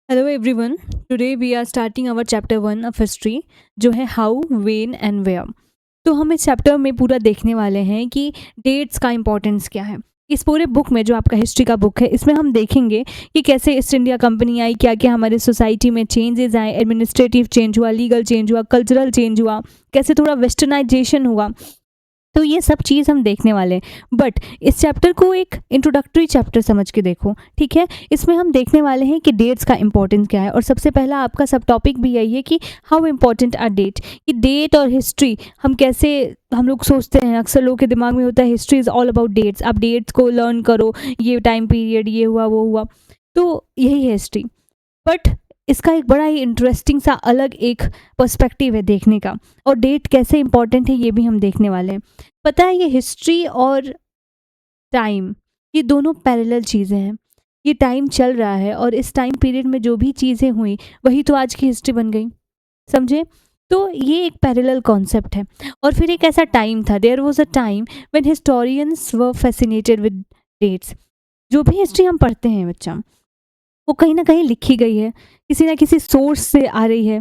Hello everyone. Today we are starting our chapter 1 of history, जो है how, when and where. तो हम इस चैप्टर में पूरा देखने वाले हैं कि डेट्स का इम्पोर्टेंस क्या है। इस पूरे बुक में, जो आपका हिस्ट्री का बुक है, इसमें हम देखेंगे कि कैसे ईस्ट इंडिया कंपनी आई, क्या क्या हमारे सोसाइटी में चेंजेस आए, एडमिनिस्ट्रेटिव चेंज हुआ, लीगल चेंज हुआ, कल्चरल चेंज हुआ, कैसे थोड़ा वेस्टर्नाइजेशन हुआ। तो ये सब चीज़ हम देखने वाले हैं। बट इस चैप्टर को एक इंट्रोडक्टरी चैप्टर समझ के देखो, ठीक है। इसमें हम देखने वाले हैं कि डेट्स का इंपॉर्टेंस क्या है, और सबसे पहला आपका सब टॉपिक भी यही है कि हाउ इम्पोर्टेंट आर डेट। कि डेट और हिस्ट्री हम कैसे, हम लोग सोचते हैं, अक्सर लोगों के दिमाग में होता है history is all about dates, आप डेट्स को लर्न करो, ये टाइम पीरियड ये हुआ वो हुआ, तो यही है हिस्ट्री। बट इसका एक बड़ा ही इंटरेस्टिंग सा अलग एक पर्सपेक्टिव है देखने का, और डेट कैसे इंपॉर्टेंट है ये भी हम देखने वाले हैं। पता है, ये हिस्ट्री और टाइम, ये दोनों पैरेलल चीज़ें हैं। ये टाइम चल रहा है, और इस टाइम पीरियड में जो भी चीज़ें हुई वही तो आज की हिस्ट्री बन गई, समझे। तो ये एक पैरेलल कॉन्सेप्ट है। और फिर एक ऐसा टाइम था, there was a time when historians were fascinated with dates. जो भी हिस्ट्री हम पढ़ते हैं बच्चा, वो कहीं ना कहीं लिखी गई है, किसी ना किसी सोर्स से आ रही है,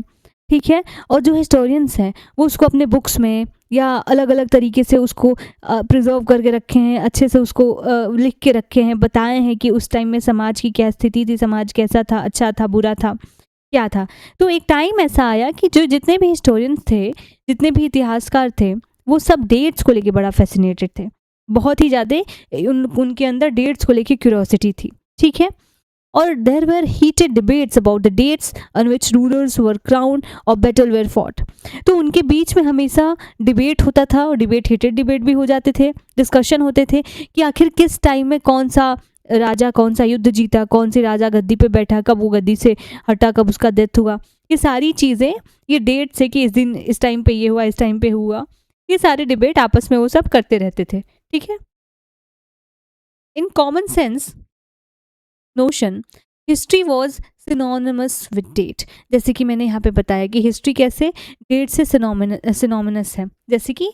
ठीक है। और जो हिस्टोरियंस हैं वो उसको अपने बुक्स में या अलग अलग तरीके से उसको प्रिजर्व करके रखे हैं, अच्छे से उसको लिख के रखे हैं, बताए हैं कि उस टाइम में समाज की क्या स्थिति थी, समाज कैसा था, अच्छा था, बुरा था, क्या था। तो एक टाइम ऐसा आया कि जो जितने भी हिस्टोरियंस थे, जितने भी इतिहासकार थे, वो सब डेट्स को लेके बड़ा फैसिनेटेड थे। बहुत ही ज़्यादा उनके अंदर डेट्स को लेके क्यूरियोसिटी थी, ठीक है। और there were heated debates about the dates on which rulers were crowned or battle were fought। तो उनके बीच में हमेशा डिबेट होता था, और डिबेट हीटेड डिबेट भी हो जाते थे, डिस्कशन होते थे कि आखिर किस टाइम में कौन सा राजा कौन सा युद्ध जीता, कौन सी राजा गद्दी पे बैठा, कब वो गद्दी से हटा, कब उसका डेथ हुआ। ये सारी चीज़ें, ये डेट से कि इस दिन इस टाइम पे ये हुआ, इस टाइम पे हुआ, ये सारे डिबेट आपस में वो सब करते रहते थे, ठीक है। In common sense notion, history was synonymous with date. जैसे कि मैंने यहाँ पे बताया कि हिस्ट्री कैसे डेट से सिनोमिनस है। जैसे कि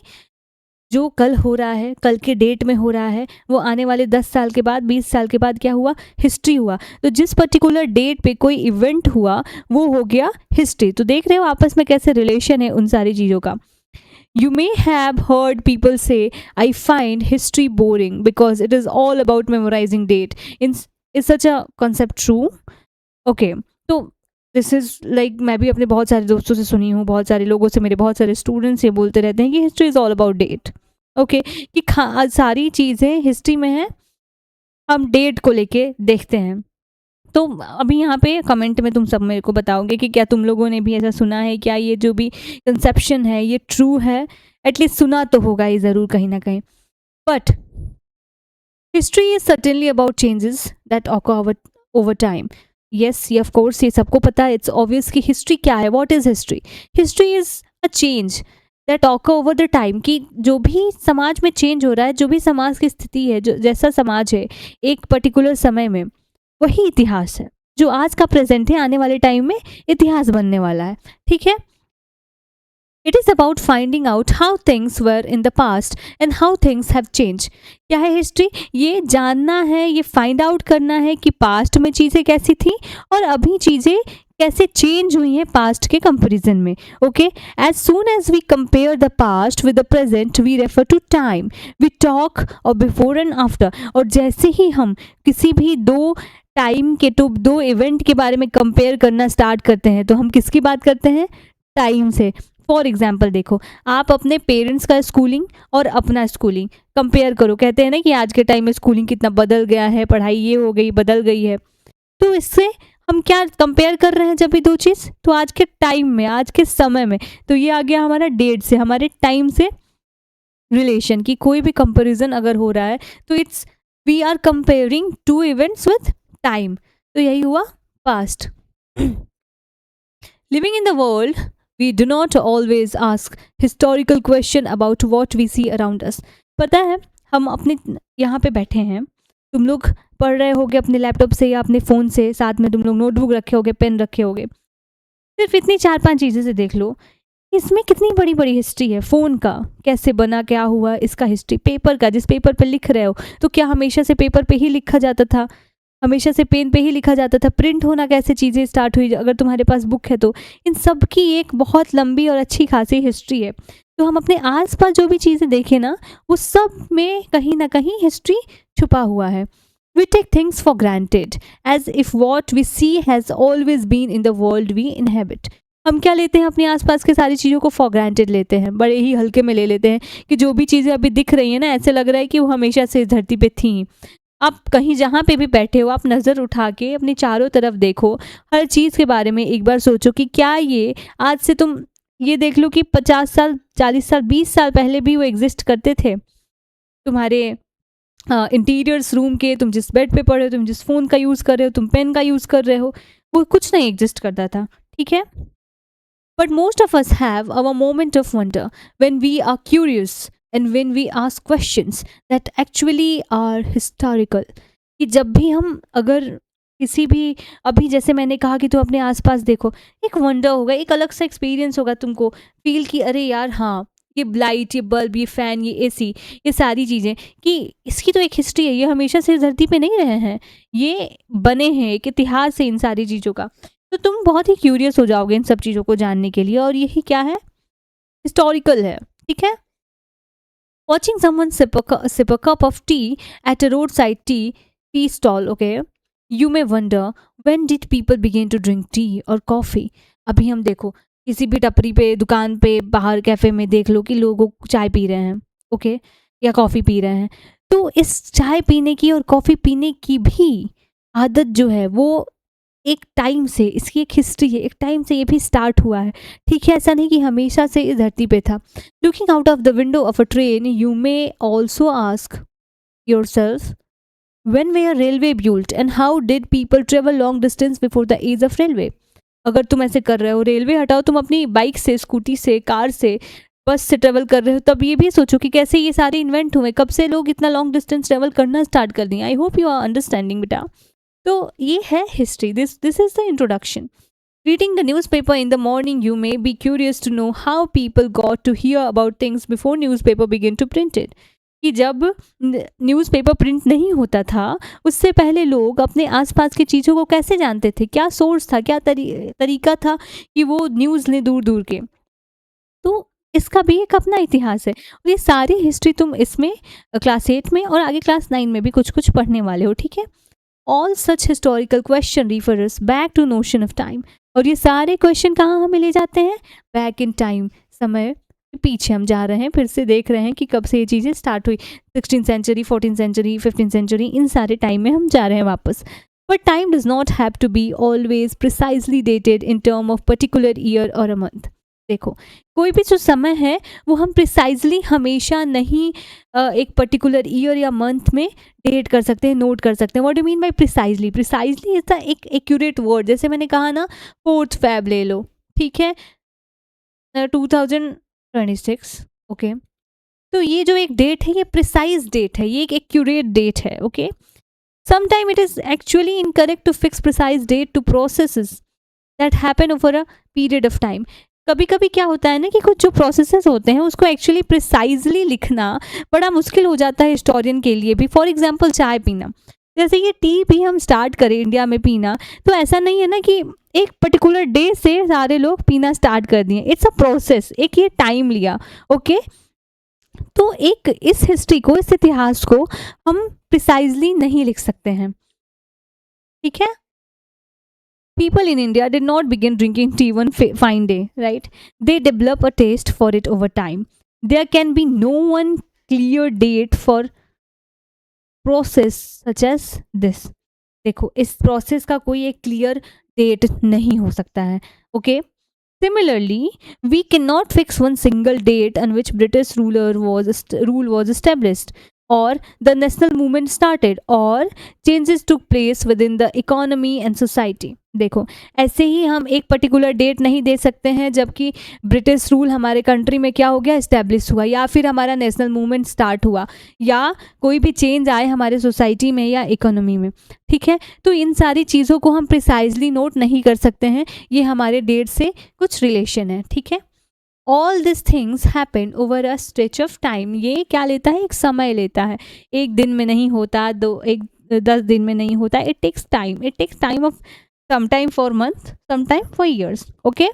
जो कल हो रहा है, कल के डेट में हो रहा है, वो आने वाले 10 साल के बाद, 20 साल के बाद क्या हुआ, हिस्ट्री हुआ। तो जिस पर्टिकुलर डेट पे कोई इवेंट हुआ वो हो गया हिस्ट्री। तो देख रहे हो आपस में कैसे रिलेशन है उन सारी चीज़ों का। You may have heard people say, I find history boring because it is all about memorizing date. Is such a concept true? Okay, तो दिस इज़ लाइक, मैं भी अपने बहुत सारे दोस्तों से सुनी हूँ, बहुत सारे लोगों से, मेरे बहुत सारे स्टूडेंट्स ये बोलते रहते हैं कि history is all about date. Okay, कि सारी चीज़ें हिस्ट्री में हैं, हम डेट को लेके देखते हैं। तो अभी यहाँ पे कमेंट में तुम सब मेरे को बताओगे कि क्या तुम लोगों ने भी ऐसा सुना है, क्या ये जो भी कंसेप्शन है ये ट्रू है। एटलीस्ट सुना तो होगा ही ज़रूर कहीं ना कहीं। But history is certainly about changes that occur over time. Yes, ये ऑफ कोर्स ये सबको पता है, इट्स ऑब्वियस कि हिस्ट्री क्या है। What is history? History is a change that occur over the time. कि जो भी समाज में चेंज हो रहा है, जो भी समाज की स्थिति है, जो जैसा समाज है एक पर्टिकुलर समय में, वही इतिहास है। जो आज का प्रेजेंट है, आने वाले टाइम में इतिहास बनने वाला है, ठीक है। It is about finding out how things were in the past and how things have change. क्या है हिस्ट्री? ये जानना है, ये फाइंड आउट करना है कि पास्ट में चीज़ें कैसी थी और अभी चीज़ें कैसे चेंज हुई हैं पास्ट के कंपैरिजन में। Okay, as soon as we compare the past with the present we refer to time, we talk और बिफोर एंड आफ्टर। और जैसे ही हम किसी भी दो टाइम के, तो दो इवेंट के बारे में कंपेयर करना स्टार्ट करते हैं, तो हम किसकी बात करते हैं? टाइम से। फॉर एग्जाम्पल देखो, आप अपने पेरेंट्स का स्कूलिंग और अपना स्कूलिंग कंपेयर करो। कहते हैं ना कि आज के टाइम में स्कूलिंग कितना बदल गया है, पढ़ाई ये हो गई, बदल गई है। तो इससे हम क्या कंपेयर कर रहे हैं जब भी दो चीज़? तो आज के टाइम में, आज के समय में। तो ये आ गया हमारा डेट से, हमारे टाइम से रिलेशन। की कोई भी कंपेरिजन अगर हो रहा है तो it's we are comparing two events with time. तो यही हुआ past. Living in the world, we do not always ask historical question about what we see around us। पता है, हम अपने यहाँ पे बैठे हैं, तुम लोग पढ़ रहे होगे अपने लैपटॉप से या अपने फ़ोन से, साथ में तुम लोग नोटबुक रखे होगे, पेन रखे होगे। सिर्फ इतनी 4-5 चीज़ें से देख लो, इसमें कितनी बड़ी बड़ी हिस्ट्री है। फ़ोन का कैसे बना, क्या हुआ, इसका हिस्ट्री। पेपर का, जिस पेपर पे लिख रहे हो, तो क्या हमेशा से पेपर पे ही लिखा जाता था? हमेशा से पेन पे ही लिखा जाता था, प्रिंट होना कैसे चीज़ें स्टार्ट हुई अगर तुम्हारे पास बुक है तो। इन सब की एक बहुत लंबी और अच्छी खासी हिस्ट्री है। तो हम अपने आस-पास जो भी चीज़ें देखें ना, वो सब में कहीं न कहीं हिस्ट्री छुपा हुआ है। We take things for granted as if what we see has always been in the world we inhabit. हम क्या लेते हैं अपने आसपास के सारी चीज़ों को फॉर ग्रांटेड लेते हैं, बड़े ही हल्के में ले लेते हैं कि जो भी चीज़ें अभी दिख रही हैं ना, ऐसे लग रहा है कि वो हमेशा से इस धरती पे थी। आप कहीं जहाँ पे भी बैठे हो, आप नज़र उठा के अपने चारों तरफ देखो, हर चीज़ के बारे में एक बार सोचो कि क्या ये आज से तुम ये देख लो कि 50 साल, 40 साल, 20 साल पहले भी वो एग्जिस्ट करते थे। तुम्हारे इंटीरियर्स रूम के, तुम जिस बेड पे पड़े हो, तुम जिस फ़ोन का यूज़ कर रहे हो, तुम पेन का यूज़ कर रहे हो, वो कुछ नहीं एग्जिस्ट करता था, ठीक है? But most of us have our moment of wonder when we are curious and when we ask questions that actually are historical. कि जब भी हम अगर किसी भी, अभी जैसे मैंने कहा कि तुम अपने आसपास देखो, एक वंडर होगा, एक अलग सा एक्सपीरियंस होगा तुमको, फील कि अरे यार हाँ, ये लाइट, ये बल्ब, ये फ़ैन, ये एसी, ये सारी चीज़ें, कि इसकी तो एक हिस्ट्री है, ये हमेशा से इस धरती पे नहीं रहे हैं, ये बने हैं, एक इतिहास है इन सारी चीज़ों का। तो तुम बहुत ही क्यूरियस हो जाओगे इन सब चीज़ों को जानने के लिए, और यही क्या है, हिस्टोरिकल है, ठीक है? Watching someone sip a cup of tea at a roadside tea stall, okay, you may wonder when did people begin to drink tea or coffee. अभी हम देखो किसी भी टपरी पे, दुकान पे, बाहर कैफ़े में देख लो कि लोग चाय पी रहे हैं, ओके, या कॉफ़ी पी रहे हैं। तो इस चाय पीने की और कॉफ़ी पीने की भी आदत जो है वो एक टाइम से, इसकी एक हिस्ट्री है, एक टाइम से ये भी स्टार्ट हुआ है, ठीक है? ऐसा नहीं कि हमेशा से इस धरती पे था। Looking out of the window of a train, you may also ask yourself when were railway built and how did people travel long distance before the age of railway. अगर तुम ऐसे कर रहे हो, रेलवे हटाओ, तुम अपनी बाइक से, स्कूटी से, कार से, बस से ट्रेवल कर रहे हो, तब ये भी सोचो कि कैसे ये सारे इन्वेंट हुए, कब से लोग इतना लॉन्ग डिस्टेंस ट्रेवल करना स्टार्ट कर दिए। I hope you are understanding बेटा। तो ये है history, this is the introduction. Reading the newspaper in the morning, you may be curious to know how people got to hear about things before newspaper begin to print it. कि जब newspaper print नहीं होता था, उससे पहले लोग अपने आसपास की चीज़ों को कैसे जानते थे, क्या सोर्स था, क्या तरीका था कि वो न्यूज़ लें दूर दूर के। तो इसका भी एक अपना इतिहास है, और ये सारी हिस्ट्री तुम इसमें क्लास 8 में और आगे क्लास 9 में भी कुछ कुछ पढ़ने वाले हो, ठीक है? All such historical question refers back to notion of time. और ये सारे क्वेश्चन कहाँ हमें ले जाते हैं? बैक इन टाइम, समय पीछे हम जा रहे हैं, फिर से देख रहे हैं कि कब से ये चीज़ें स्टार्ट हुई। 16th century, 14th century, 15th century, इन सारे टाइम में हम जा रहे हैं वापस। But time does not have to be always precisely dated in term of particular year or a month. देखो, कोई भी जो समय है वो हम प्रिसाइजली हमेशा नहीं एक पर्टिकुलर ईयर या मंथ में डेट कर सकते हैं, नोट कर सकते हैं। What do mean by precisely? Precisely is the एक एक्यूरेट वर्ड। जैसे मैंने कहा ना, 4th Feb ले लो, ठीक है, 2026, ओके। तो ये जो एक डेट है, ये प्रिसाइज डेट है, ये एक एक्यूरेट डेट है, okay. Sometime it is actually incorrect to fix precise date to processes that happen over a period of time. कभी कभी क्या होता है ना कि कुछ जो प्रोसेसेस होते हैं उसको एक्चुअली प्रिसाइजली लिखना बड़ा मुश्किल हो जाता है हिस्टोरियन के लिए भी। फॉर एग्जांपल, चाय पीना, जैसे ये टी भी हम स्टार्ट करें इंडिया में पीना, तो ऐसा नहीं है ना कि एक पर्टिकुलर डे से सारे लोग पीना स्टार्ट कर दिए। इट्स अ प्रोसेस, एक ये टाइम लिया, ओके। तो एक इस हिस्ट्री को, इस इतिहास को हम प्रिसाइजली नहीं लिख सकते हैं, ठीक है? People in India did not begin drinking tea one fine day, right? They develop a taste for it over time. There can be no one clear date for process such as this. देखो, इस process का कोई एक clear date नहीं हो सकता है, okay? Similarly, we cannot fix one single date on which British rule was established, or the national movement started, or changes took place within the economy and society. देखो, ऐसे ही हम एक पर्टिकुलर डेट नहीं दे सकते हैं जबकि ब्रिटिश रूल हमारे country में क्या हो गया, इस्टेब्लिश हुआ, या फिर हमारा नेशनल मूवमेंट स्टार्ट हुआ, या कोई भी चेंज आए हमारे सोसाइटी में या इकोनॉमी में, ठीक है? तो इन सारी चीज़ों को हम प्रिसाइजली नोट नहीं कर सकते हैं, ये हमारे डेट से कुछ रिलेशन है, ठीक है? All this things happen over a stretch of time. ये क्या लेता है? एक समय लेता है, एक दिन में नहीं होता, एक 10 दिन में नहीं होता. It takes time of sometime for months, sometime for years. Okay,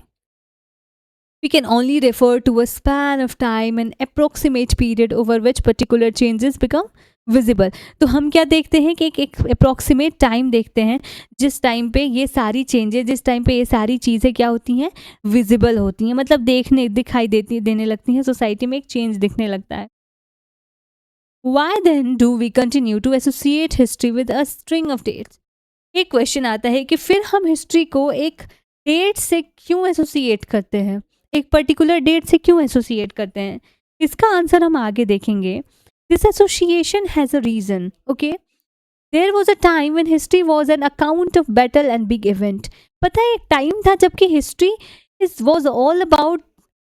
we can only refer to a span of time, an approximate period over which particular changes become visible. तो हम क्या देखते हैं कि एक अप्रोक्सीमेट टाइम देखते हैं जिस टाइम पे ये सारी चेंजेस, जिस टाइम पे ये सारी चीज़ें क्या होती हैं, विजिबल होती हैं, मतलब दिखाई देने लगती हैं, सोसाइटी में एक चेंज दिखने लगता है. Why then do we continue to associate history with a string of dates? एक क्वेश्चन आता है कि फिर हम हिस्ट्री को एक डेट से क्यों एसोसिएट करते हैं, एक पर्टिकुलर डेट से क्यों एसोसिएट करते हैं. इसका आंसर हम आगे देखेंगे. This association has a reason. Okay, there was a time when history was an account of battle and big event. पता है, एक टाइम था जबकि history was all about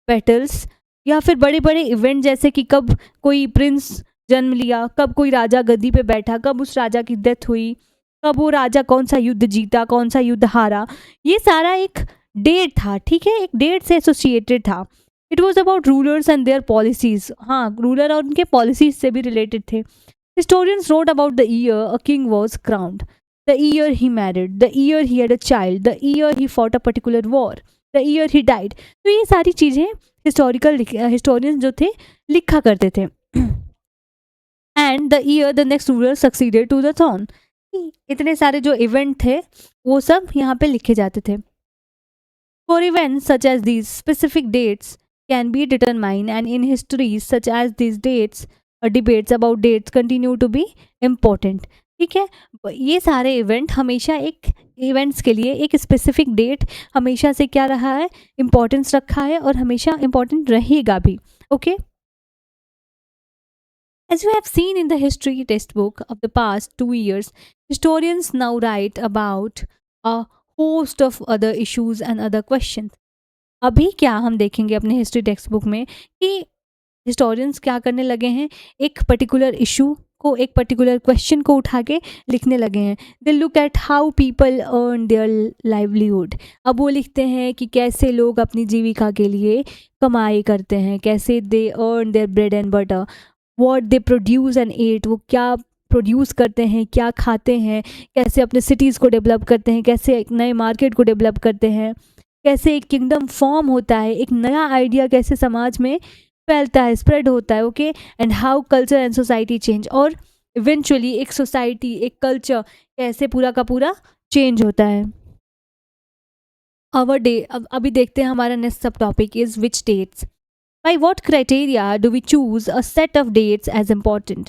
battles या फिर बड़े बड़े इवेंट, जैसे कि कब कोई प्रिंस जन्म लिया, कब कोई राजा गद्दी पे बैठा, कब उस राजा की डेथ हुई, कब वो राजा कौन सा युद्ध जीता, कौन सा युद्ध हारा. ये सारा एक डेट था. ठीक है, एक डेट से एसोसिएटेड था. It was about rulers and there policies. हाँ, रूलर और उनके पॉलिसीज से भी रिलेटेड थे. Historians wrote about the year a king was crowned, the year he married, the year he had a child, the year he fought a particular war, the year he died. तो ये सारी चीज़ें historians जो थे लिखा करते थे. And the year the next ruler succeeded to the throne. इतने सारे जो इवेंट थे वो सब यहाँ पे लिखे जाते थे. For events such as these specific dates can be determine and in histories such as these dates debates about dates continue to be important. ठीक है, ये सारे इवेंट हमेशा एक इवेंट्स के लिए एक स्पेसिफिक डेट हमेशा से क्या रहा है, इम्पोर्टेंस रखा है और हमेशा इम्पोर्टेंट रहेगा भी. Okay, as we have seen in the history textbook of the past 2 years, historians now write about a host of other issues and other questions. अभी क्या हम देखेंगे अपने हिस्ट्री टेक्स्ट बुक में कि हिस्टोरियंस क्या करने लगे हैं, एक पर्टिकुलर इशू को, एक पर्टिकुलर क्वेश्चन को उठा के लिखने लगे हैं. They look at how people earn their livelihood. अब वो लिखते हैं कि कैसे लोग अपनी जीविका के लिए कमाई करते हैं, कैसे they earn their bread and butter, what they produce and ate, वो क्या प्रोड्यूस करते हैं, क्या खाते हैं, कैसे अपने सिटीज़ को डेवलप करते हैं, कैसे एक नए मार्केट को डेवलप करते हैं, कैसे एक किंगडम फॉर्म होता है, एक नया आइडिया कैसे समाज में फैलता है, स्प्रेड होता है. Okay, and how culture and society change, और इवेंचुअली एक सोसाइटी, एक कल्चर कैसे पूरा का पूरा चेंज होता है. अवर डे, अब अभी देखते हैं हमारा next sub topic is which dates. By what criteria do we choose a set of dates as important?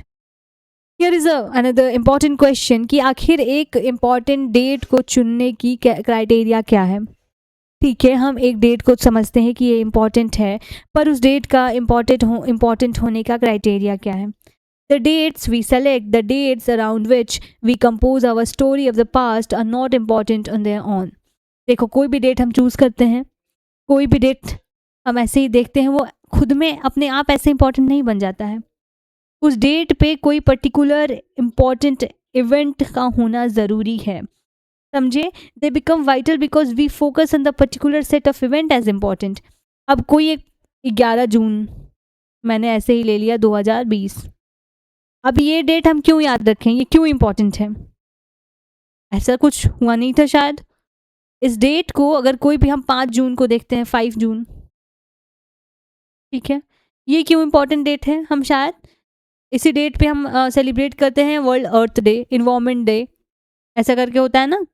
Here is another important question कि आखिर एक important डेट को चुनने की क्राइटेरिया क्या है. ठीक है, हम एक डेट को समझते हैं कि ये इम्पॉर्टेंट है, पर उस डेट का इम्पॉर्टेंट होने का क्राइटेरिया क्या है. The dates we select, the dates around which we compose our story of the past are not important on their own. देखो, कोई भी डेट हम चूज़ करते हैं, कोई भी डेट हम ऐसे ही देखते हैं, वो खुद में अपने आप ऐसे इंपॉर्टेंट नहीं बन जाता है. उस डेट पे कोई पर्टिकुलर इम्पॉर्टेंट इवेंट का होना ज़रूरी है. समझे, they become vital because we focus on the particular set of event as important. अब कोई एक 11 जून मैंने ऐसे ही ले लिया 2020. अब ये डेट हम क्यों याद रखें, ये क्यों इम्पॉर्टेंट है? ऐसा कुछ हुआ नहीं था शायद. इस डेट को अगर कोई भी हम 5 जून को देखते हैं, 5 जून, ठीक है, ये क्यों इम्पॉर्टेंट डेट है? हम शायद इसी डेट पे हम सेलिब्रेट करते हैं वर्ल्ड अर्थ डे, इन्वायरमेंट डे, ऐसा करके होता है ना.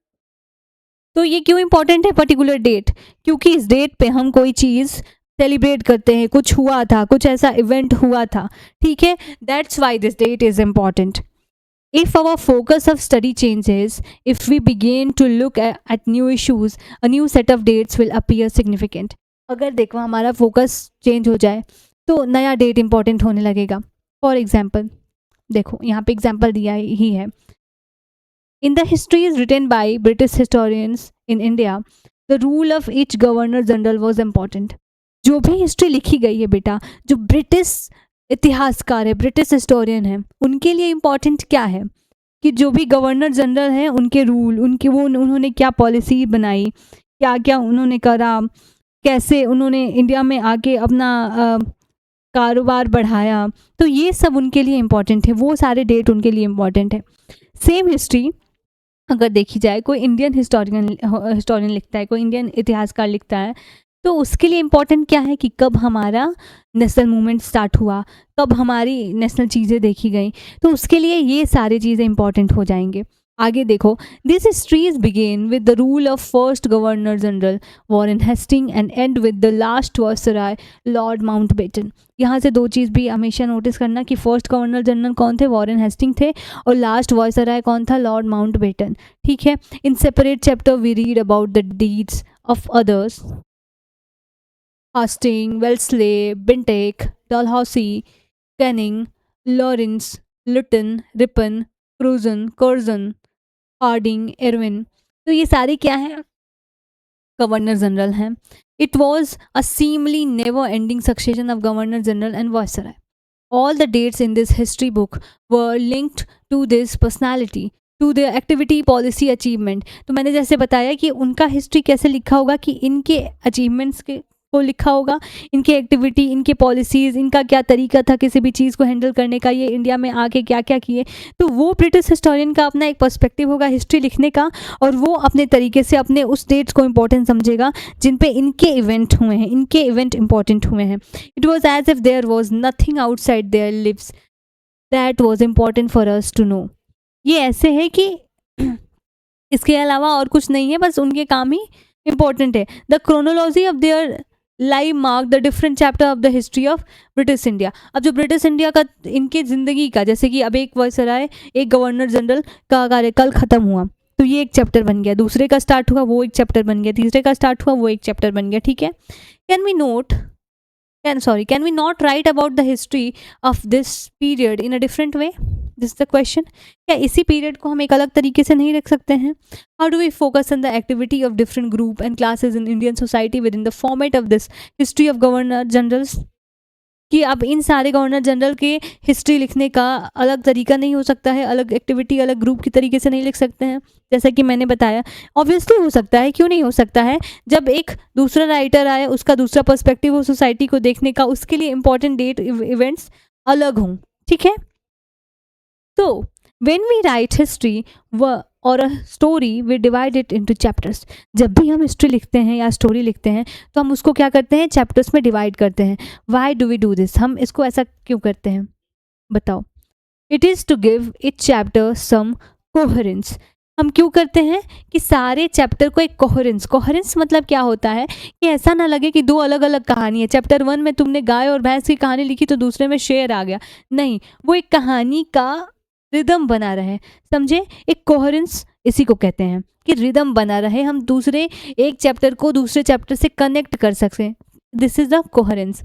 तो ये क्यों इम्पॉर्टेंट है पर्टिकुलर डेट? क्योंकि इस डेट पे हम कोई चीज़ सेलिब्रेट करते हैं, कुछ हुआ था, कुछ ऐसा इवेंट हुआ था. ठीक है, that's why this that is important. If our focus of study changes, if we begin to look at new issues, a new set of dates will appear significant. अगर देखो हमारा फोकस चेंज हो जाए तो नया डेट इंपॉर्टेंट होने लगेगा. For example, देखो यहाँ पे एग्जाम्पल दिया ही है. In the histories written by British historians in India, the rule of each governor general was important. जो भी हिस्ट्री लिखी गई है बेटा, जो ब्रिटिश इतिहासकार है, ब्रिटिश हिस्टोरियन है, उनके लिए इम्पॉर्टेंट क्या है कि जो भी गवर्नर जनरल हैं उनके रूल, उन्होंने क्या पॉलिसी बनाई, क्या क्या उन्होंने करा, कैसे उन्होंने इंडिया में आके अपना कारोबार बढ़ाया. तो ये सब उनके लिए इम्पॉर्टेंट है, वो सारे डेट उनके लिए इम्पॉर्टेंट है. सेम हिस्ट्री अगर देखी जाए, कोई इंडियन हिस्टोरियन लिखता है, कोई इंडियन इतिहासकार लिखता है, तो उसके लिए इम्पोर्टेंट क्या है कि कब हमारा नेशनल मूवमेंट स्टार्ट हुआ, कब हमारी नेशनल चीज़ें देखी गई, तो उसके लिए ये सारी चीज़ें इंपॉर्टेंट हो जाएंगे। आगे देखो, this histories began with the rule of first governor general Warren Hasting and end with the last viceroy Lord Mountbatten. यहाँ से दो चीज़ भी हमेशा नोटिस करना कि फर्स्ट गवर्नर जनरल कौन थे, वॉरेन हेस्टिंग थे, और लास्ट वायसराय कौन था, लॉर्ड माउंटबेटन। ठीक है। In separate chapter we read about the deeds of others, Hasting, Wellesley, Bentinck, Dalhousie, Canning, Lawrence, Lytton, Ripon, Curzon, Hardinge, Irwin. तो ये सारे क्या हैं, गवर्नर जनरल हैं। It was a seemly never ending succession of governor general and viceroy. All the dates in this history book were linked to this personality, to their activity, policy, achievement. तो मैंने जैसे बताया कि उनका history कैसे लिखा होगा कि इनके अचीवमेंट्स के को लिखा होगा, इनके एक्टिविटी, इनके पॉलिसीज़, इनका क्या तरीका था किसी भी चीज़ को हैंडल करने का, ये इंडिया में आके क्या क्या किए। तो वो ब्रिटिश हिस्टोरियन का अपना एक पर्सपेक्टिव होगा हिस्ट्री लिखने का, और वो अपने तरीके से अपने उस डेट्स को इम्पोर्टेंट समझेगा जिन पे इनके इवेंट हुए हैं, इनके इवेंट इंपॉर्टेंट हुए हैं। It was as if there was nothing outside their lives that was important for us to know. ये ऐसे है कि इसके अलावा और कुछ नहीं है, बस उनके काम ही इम्पोर्टेंट है। The chronology of their live mark the different chapter of the history of British India. अब जो ब्रिटिश इंडिया का इनके ज़िंदगी का, जैसे कि अब एक वायसराय, एक गवर्नर जनरल का कार्यकाल ख़त्म हुआ, तो ये एक चैप्टर बन गया, दूसरे का स्टार्ट हुआ वो एक चैप्टर बन गया, तीसरे का स्टार्ट हुआ वो एक चैप्टर बन गया। ठीक है। Can we not write about the history of this period in a different way? This is the question. क्या इसी पीरियड को हम एक अलग तरीके से नहीं रख सकते हैं? How do we focus on the activity of different group and classes in Indian society within the format of this history of governor generals? कि अब इन सारे गवर्नर जनरल के हिस्ट्री लिखने का अलग तरीका नहीं हो सकता है, अलग एक्टिविटी, अलग ग्रुप की तरीके से नहीं लिख सकते हैं, जैसा कि मैंने बताया। ऑब्वियसली हो सकता है, क्यों नहीं हो सकता है, जब एक दूसरा राइटर आए, उसका दूसरा पर्सपेक्टिव हो सोसाइटी को देखने का, उसके लिए इंपॉर्टेंट डेट इवेंट्स अलग हों। ठीक है। तो when we write history or a story we divide it into chapters. जब भी हम हिस्ट्री लिखते हैं या स्टोरी लिखते हैं तो हम उसको क्या करते हैं, चैप्टर्स में डिवाइड करते हैं। Why do we do this? हम इसको ऐसा क्यों करते हैं, बताओ। It is to give each chapter some coherence. हम क्यों करते हैं कि सारे चैप्टर को एक कोहेरेंस मतलब क्या होता है कि ऐसा ना लगे कि दो अलग अलग कहानी है। चैप्टर 1 में तुमने गाय और भैंस की कहानी लिखी तो दूसरे में शेर आ गया, नहीं, वो एक कहानी का रिदम बना रहे, समझे। एक कोहेरेंस इसी को कहते हैं कि रिदम बना रहे, हम दूसरे एक चैप्टर को दूसरे चैप्टर से कनेक्ट कर सकते। This is the coherence.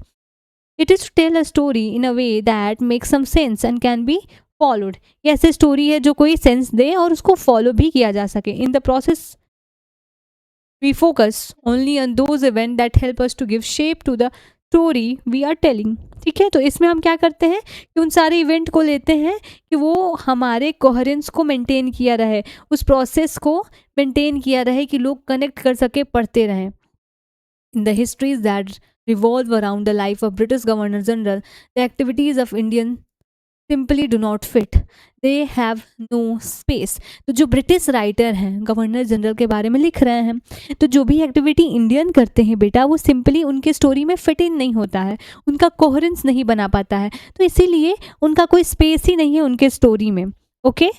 It is to tell a story in a way that make some sense and can be followed. ये ऐसी स्टोरी है जो कोई सेंस दे और उसको फॉलो भी किया जा सके. In the process we focus only on those event that help us to give shape to the story we are telling. ठीक है। तो इसमें हम क्या करते हैं कि उन सारे इवेंट को लेते हैं कि वो हमारे कोहेरेंस को मेंटेन किया रहे, उस प्रोसेस को मेंटेन किया रहे कि लोग कनेक्ट कर सके, पढ़ते रहें. इन the histories that revolve around the life of British Governor General, the activities of Indian simply do not fit. They have no space. तो जो ब्रिटिश राइटर हैं गवर्नर जनरल के बारे में लिख रहे हैं, तो जो भी एक्टिविटी इंडियन करते हैं बेटा, वो सिंपली उनके स्टोरी में फिट इन नहीं होता है, उनका कोहेरेंस नहीं बना पाता है, तो इसीलिए उनका कोई स्पेस ही नहीं है उनके स्टोरी में. ओके.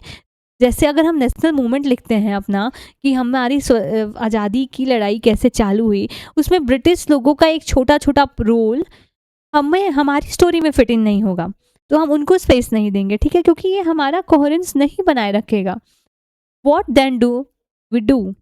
जैसे अगर हम नेशनल मूवमेंट लिखते हैं अपना कि हमारी आज़ादी की लड़ाई कैसे चालू हुई, उसमें ब्रिटिश लोगों का एक छोटा छोटा रोल हमें हमारी स्टोरी में फिट इन नहीं होगा, तो हम उनको स्पेस नहीं देंगे. ठीक है, क्योंकि ये हमारा कोहेरेंस नहीं बनाए रखेगा. What then do we do?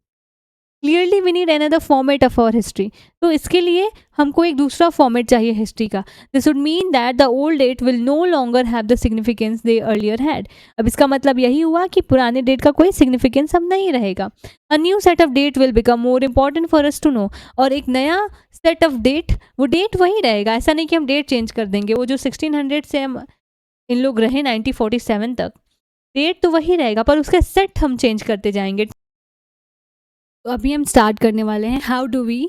Clearly we need another format of our history. तो इसके लिए हमको एक दूसरा फॉर्मेट चाहिए हिस्ट्री का. This would mean that the old date will no longer have the significance they earlier had. अब इसका मतलब यही हुआ कि पुराने डेट का कोई सिग्निफिकेंस अब नहीं रहेगा. A new set of date will become more important for us to know. और एक नया सेट ऑफ डेट, वो डेट वही रहेगा, ऐसा नहीं कि हम डेट चेंज कर देंगे. वो जो 1600 से हम इन लोग रहे 1947 तक, डेट तो वही रहेगा पर उसका सेट हम चेंज करते जाएंगे. तो अभी हम स्टार्ट करने वाले हैं हाउ डू वी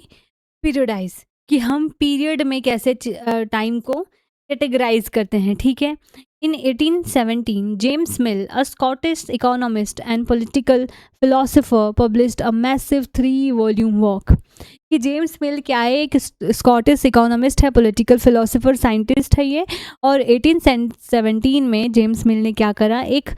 पीरियडाइज, कि हम पीरियड में कैसे टाइम को कैटेगराइज करते हैं, ठीक है। इन 1817 James mill, a Scottish economist and political philosopher, published a massive 3 volume work. कि जेम्स मिल क्या है, एक स्कॉटिश इकोनॉमिस्ट है, पॉलिटिकल फिलोसोफर, साइंटिस्ट है ये। और 1817 में जेम्स मिल ने क्या करा, एक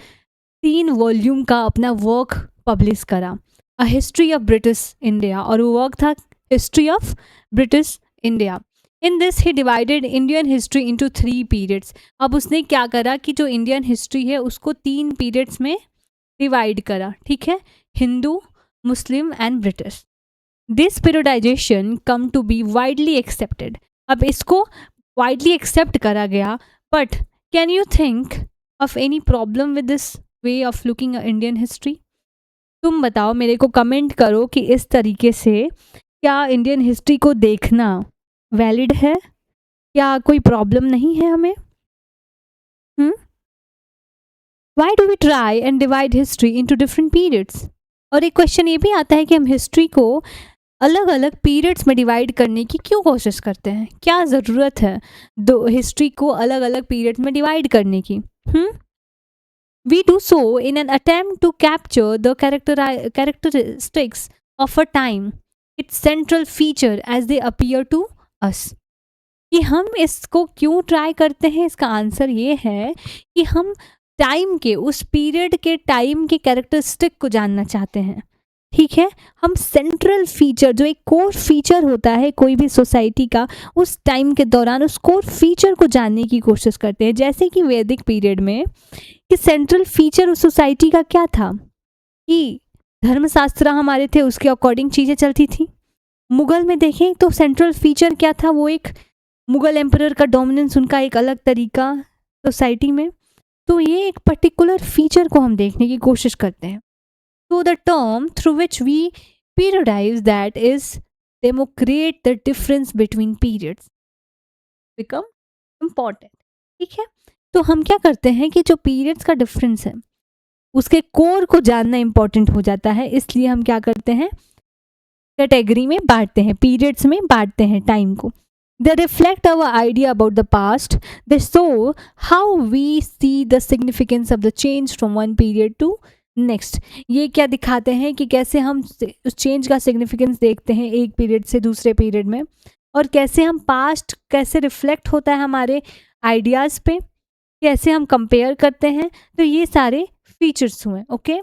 3 वॉल्यूम का अपना वर्क पब्लिश करा, a history of British India. और वो वर्क था history of British India. In this he divided Indian history into 3 periods. अब उसने क्या करा कि जो इंडियन हिस्ट्री है उसको 3 पीरियड्स में डिवाइड करा, ठीक है, Hindu, Muslim and British. This periodization come to be widely accepted. अब इसको वाइडली एक्सेप्ट करा गया, but can you think of any problem with this way of looking Indian history? तुम बताओ, मेरे को कमेंट करो कि इस तरीके से क्या इंडियन हिस्ट्री को देखना वैलिड है, क्या कोई प्रॉब्लम नहीं है हमें? Why do we try and divide history into different periods? और एक क्वेश्चन ये भी आता है कि हम हिस्ट्री को अलग अलग पीरियड्स में डिवाइड करने की क्यों कोशिश करते हैं? क्या ज़रूरत है दो हिस्ट्री को अलग अलग पीरियड में डिवाइड करने की? We do so in an attempt to capture the characteristics of a time, its central feature as they appear to us. कि हम इसको क्यों ट्राई करते हैं, इसका आंसर ये है कि हम टाइम के, उस पीरियड के टाइम के कैरेक्टरिस्टिक को जानना चाहते हैं, ठीक है। हम सेंट्रल फीचर, जो एक कोर फीचर होता है कोई भी सोसाइटी का, उस टाइम के दौरान उस कोर फीचर को जानने की कोशिश करते हैं। जैसे कि वैदिक पीरियड में कि सेंट्रल फीचर उस सोसाइटी का क्या था, कि धर्मशास्त्र हमारे थे, उसके अकॉर्डिंग चीज़ें चलती थी। मुगल में देखें तो सेंट्रल फीचर क्या था, वो एक मुगल एम्परर का डोमिनेंस, उनका एक अलग तरीका सोसाइटी में। तो ये एक पर्टिकुलर फीचर को हम देखने की कोशिश करते हैं। तो the term through which we periodize that is democrat the difference between periods become important, ठीक है। तो हम क्या करते हैं कि जो पीरियड्स का डिफरेंस है उसके कोर को जानना इंपॉर्टेंट हो जाता है, इसलिए हम क्या करते हैं, कैटेगरी में बांटते हैं, पीरियड्स में बांटते हैं टाइम को। They reflect our idea about the past. They show how we see the significance of the change from one period to next. ये क्या दिखाते हैं कि कैसे हम उस चेंज का सिग्निफिकेंस देखते हैं एक पीरियड से दूसरे पीरियड में, और कैसे हम पास्ट कैसे रिफ्लेक्ट होता है हमारे आइडियाज़ पे, कैसे हम कंपेयर करते हैं। तो ये सारे फीचर्स हुए, ओके।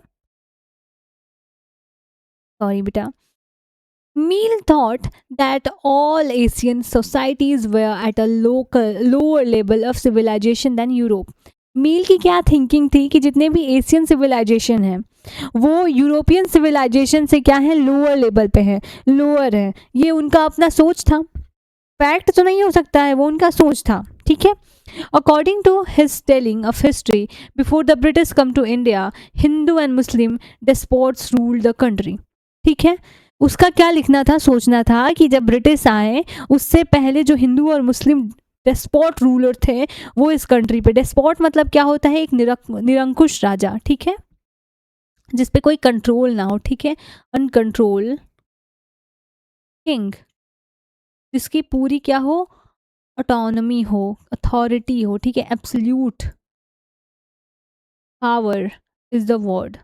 सॉरी बेटा। Mill thought that all Asian societies were at a lower level of civilization than Europe. मील की क्या थिंकिंग थी कि जितने भी एशियन सिविलाइजेशन हैं वो यूरोपियन सिविलाइजेशन से क्या है, लोअर लेवल पे है, लोअर है। ये उनका अपना सोच था, फैक्ट तो नहीं हो सकता है, वो उनका सोच था, ठीक है। According to his telling of history, before the British come to India, Hindu and Muslim despots rule the country, ठीक है। उसका क्या लिखना था, सोचना था कि जब ब्रिटिश आए उससे पहले जो हिंदू और मुस्लिम डेस्पोट रूलर थे वो इस कंट्री पे, डेस्पोट मतलब क्या होता है, एक निरंकुश राजा, ठीक है, जिस पे कोई कंट्रोल ना हो, ठीक है, अनकंट्रोल किंग, जिसकी पूरी क्या हो, ऑटोनॉमी हो, अथॉरिटी हो, ठीक है, absolute power is the word,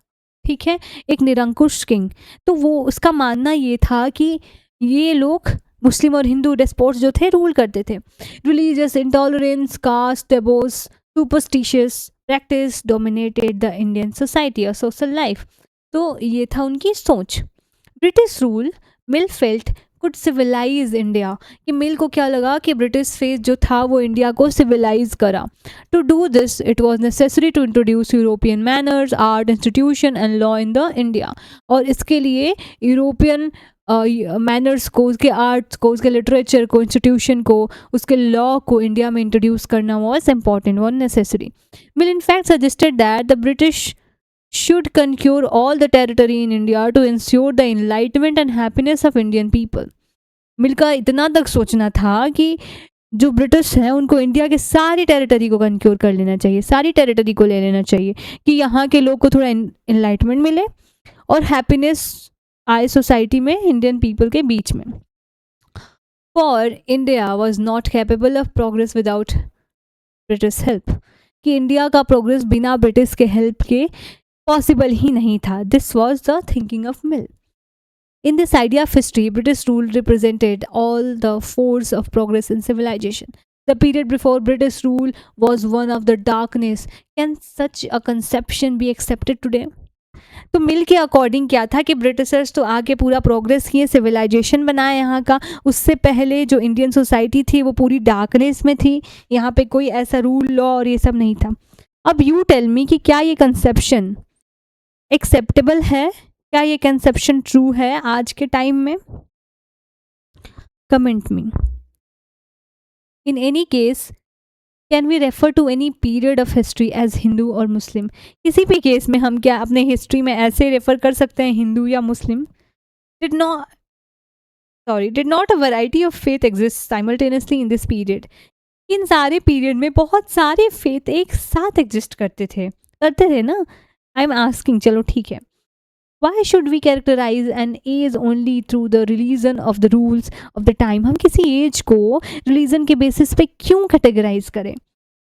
ठीक है, एक निरंकुश किंग। तो वो उसका मानना ये था कि ये लोग मुस्लिम और हिंदू डेस्पोट्स जो थे रूल करते थे। Religious intolerance, caste taboos, superstitious practice dominated the Indian society और सोशल लाइफ। तो ये था उनकी सोच। British rule Mill felt could civilize India, कि मिल को क्या लगा कि ब्रिटिश फेस जो था वो इंडिया को सिविलाइज करा। To do this it was necessary to introduce European manners, art, institution and law in the India. और इसके लिए यूरोपियन मैनर्स को, उसके आर्ट्स को, उसके लिटरेचर को, इंस्टीट्यूशन को, उसके लॉ को इंडिया में इंट्रोड्यूस करना was important, was necessary. Mill in fact suggested that the British should conquer all the territory in India to ensure the enlightenment and happiness of Indian people. मिल का इतना तक सोचना था कि जो ब्रिटिश हैं उनको इंडिया के सारी टेरिटरी को कंक्योर कर लेना चाहिए, सारी टेरिटरी को ले लेना चाहिए, कि यहाँ के लोग को थोड़ा एनलाइटमेंट मिले और हैप्पीनेस आए सोसाइटी में, इंडियन पीपल के बीच में। For India was not capable of progress without British help, कि इंडिया का प्रोग्रेस बिना ब्रिटिश के हेल्प के पॉसिबल ही नहीं था. This was the thinking of mill. In this idea of history, British rule represented all the force of progress in civilization. The period before British rule was one of the darkness. Can such a conception be accepted today? तो मिल के according क्या था कि Britishers तो आके पूरा progress किए, civilisation बनाया यहाँ का. उससे पहले जो इंडियन सोसाइटी थी वो पूरी डार्कनेस में थी. यहाँ पे कोई ऐसा रूल लॉ और ये सब नहीं था. अब यू टेल मी कि क्या ये कंसेप्शन एक्सेप्टेबल है, क्या ये कंसेप्शन ट्रू है आज के टाइम में? Comment me. In any case, can we refer to any period of history as Hindu or Muslim? किसी भी केस में हम क्या अपने हिस्ट्री में ऐसे रेफर कर सकते हैं हिंदू या मुस्लिम? Did not a variety of faith exist simultaneously in this period? इन सारे पीरियड में बहुत सारे फेथ एक साथ एग्जिस्ट करते थे ना. I am asking. चलो ठीक है. Why should we characterize an age only through the religion of the rules of the time? हम किसी एज को रिलीजन के बेसिस पे क्यों कैटेगराइज करें?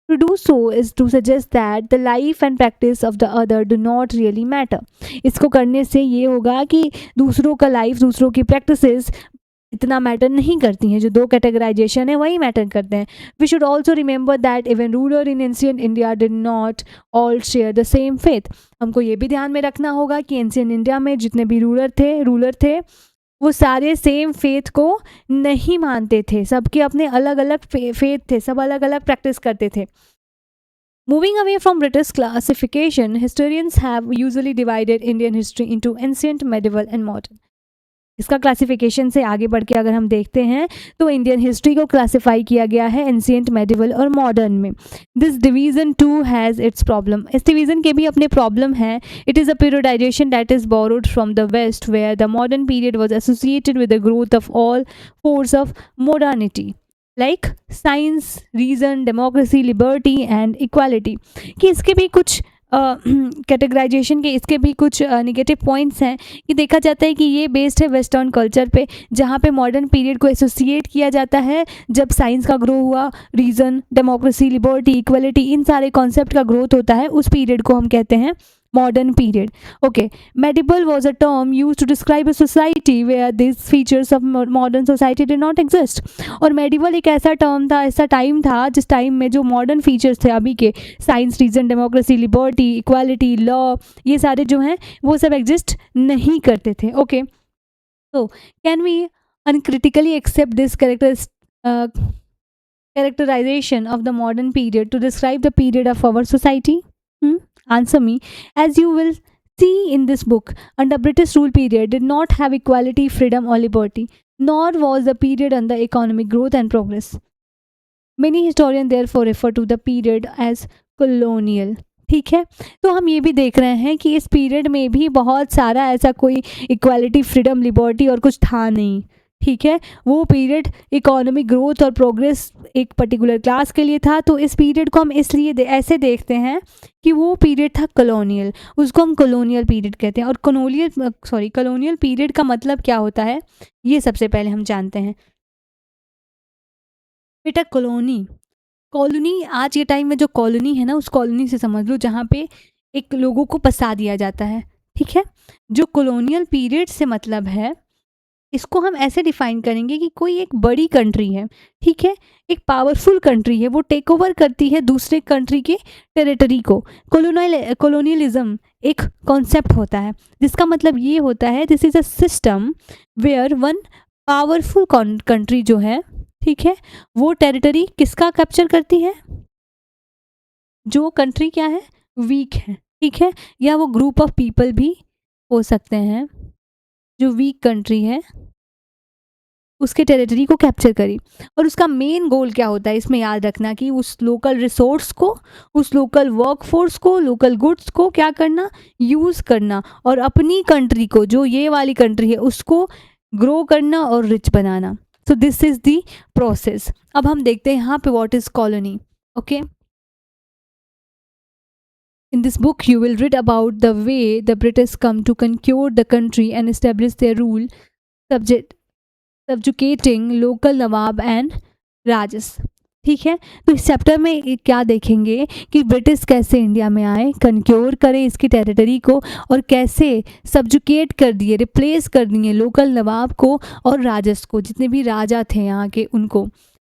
To do so is to suggest that the life and practice of the other do not really matter. इसको करने से ये होगा कि दूसरों का लाइफ, दूसरों की प्रैक्टिसेस इतना मैटर नहीं करती हैं. जो दो कैटेगराइजेशन है वही मैटर करते हैं. We should also remember that even ruler in ancient India did not all share the same faith. हमको ये भी ध्यान में रखना होगा कि एंशिएंट इंडिया में जितने भी रूलर थे वो सारे सेम फेथ को नहीं मानते थे. सबके अपने अलग अलग फेथ थे, सब अलग अलग प्रैक्टिस करते थे. Moving away from British classification, historians have usually divided Indian history into ancient, medieval and modern. इसका क्लासिफिकेशन से आगे बढ़ के अगर हम देखते हैं तो इंडियन हिस्ट्री को क्लासिफाई किया गया है एंशिएंट, मेडिवल और मॉडर्न में. This division too has its problem. इस डिवीजन के भी अपने प्रॉब्लम है. It is a periodization that is borrowed from the west where the modern period was associated with the growth of all force of modernity like science, reason, democracy, liberty and equality. कि इसके भी कुछ categorisation के इसके भी कुछ negative points हैं कि देखा जाता है कि ये बेस्ड है वेस्टर्न कल्चर पे, जहाँ पे मॉडर्न पीरियड को एसोसिएट किया जाता है जब साइंस का ग्रो हुआ, रीजन, डेमोक्रेसी, लिबर्टी, इक्वलिटी, इन सारे कॉन्सेप्ट का ग्रोथ होता है. उस पीरियड को हम कहते हैं modern period. Okay, medieval was a term used to describe a society where these features of modern society did not exist. और medieval एक ऐसा टर्म था, ऐसा टाइम था जिस टाइम में जो मॉडर्न फीचर्स थे अभी के, science, reason, democracy, liberty, equality, law, ये सारे जो हैं वो सब एग्जिस्ट नहीं करते थे. ओके, तो can we uncritically accept this characterization of the modern period to describe the period of our society? Answer me. As you will see in this book, under British rule period did not have equality, freedom or liberty, nor was the period under economic growth and progress. Many historians therefore refer to the period as colonial. ठीक है, तो हम ये भी देख रहे हैं कि इस पीरियड में भी बहुत सारा ऐसा कोई इक्वालिटी, फ्रीडम, लिबर्टी और कुछ था नहीं. ठीक है, वो पीरियड इकोनॉमिक ग्रोथ और प्रोग्रेस एक पर्टिकुलर क्लास के लिए था. तो इस पीरियड को हम इसलिए ऐसे देखते हैं कि वो पीरियड था कॉलोनियल, उसको हम कॉलोनियल पीरियड कहते हैं. और कॉलोनियल पीरियड का मतलब क्या होता है ये सबसे पहले हम जानते हैं. बेटा कॉलोनी आज के टाइम में जो कॉलोनी है ना, उस कॉलोनी से समझ लो जहाँ पे एक लोगों को बसा दिया जाता है. ठीक है, जो कॉलोनियल पीरियड से मतलब है, इसको हम ऐसे डिफाइन करेंगे कि कोई एक बड़ी कंट्री है, ठीक है, एक पावरफुल कंट्री है, वो टेक ओवर करती है दूसरे कंट्री के टेरिटरी को. कॉलोनियलिज्म एक कॉन्सेप्ट होता है जिसका मतलब ये होता है this is a system where one powerful country जो है, ठीक है, वो टेरिटरी किसका कैप्चर करती है? जो कंट्री क्या है, वीक है. ठीक है, या वो ग्रुप ऑफ पीपल भी हो सकते हैं जो वीक कंट्री है, उसके टेरिटरी को कैप्चर करी. और उसका मेन गोल क्या होता है इसमें याद रखना कि उस लोकल रिसोर्स को, उस लोकल वर्कफोर्स को, लोकल गुड्स को क्या करना, यूज़ करना, और अपनी कंट्री को, जो ये वाली कंट्री है, उसको ग्रो करना और rich banana. So this is the process. अब हम देखते हैं यहाँ पे what is colony. Okay, in this book you will read about the way the British come to conquer the country and establish their rule, subjugating local nawab and rajas. ठीक है। तो इस चैप्टर में क्या देखेंगे कि ब्रिटिश कैसे India में आए, कनक्योर करे इसकी टेरिटरी को और कैसे सब्जुकेट कर दिए, रिप्लेस कर दिए लोकल नवाब को और राजस को, जितने भी राजा थे यहाँ के उनको।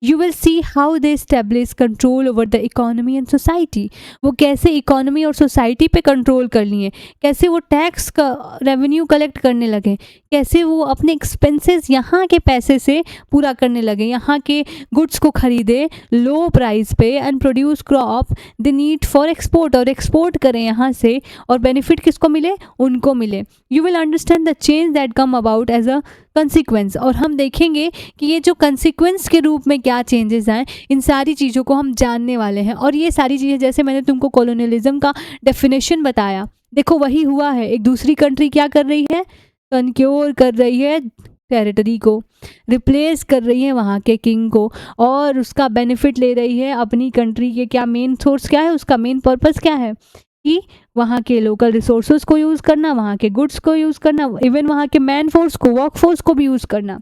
You will see how they establish control over the economy and society. वो कैसे इकोनॉमी और सोसाइटी पे कंट्रोल कर लिए, कैसे वो टैक्स का रेवेन्यू कलेक्ट करने लगे, कैसे वो अपने एक्सपेंसेस यहाँ के पैसे से पूरा करने लगे, यहाँ के गुड्स को खरीदे लो प्राइस पे and produce crop they need for export, और एक्सपोर्ट करें यहाँ से और बेनिफिट किसको मिले, उनको मिले। You will understand the change that come about as a consequence. और हम देखेंगे कि ये जो कंसिक्वेंस के रूप में क्या चेंजेस आए, इन सारी चीज़ों को हम जानने वाले हैं। और ये सारी चीज़ें, जैसे मैंने तुमको कॉलोनियलिज्म का डेफिनेशन बताया, देखो वही हुआ है। एक दूसरी कंट्री क्या कर रही है, कनक्योर कर रही है टेरिटरी को, रिप्लेस कर रही है वहाँ के किंग को, और उसका बेनिफिट ले रही है अपनी कंट्री के। क्या मेन सोर्स क्या है, उसका मेन पर्पस क्या है कि वहाँ के लोकल रिसोर्सेज को यूज़ करना, वहाँ के गुड्स को यूज़ करना, इवन वहाँ के मैन फोर्स को, वर्क फोर्स को भी यूज़ करना,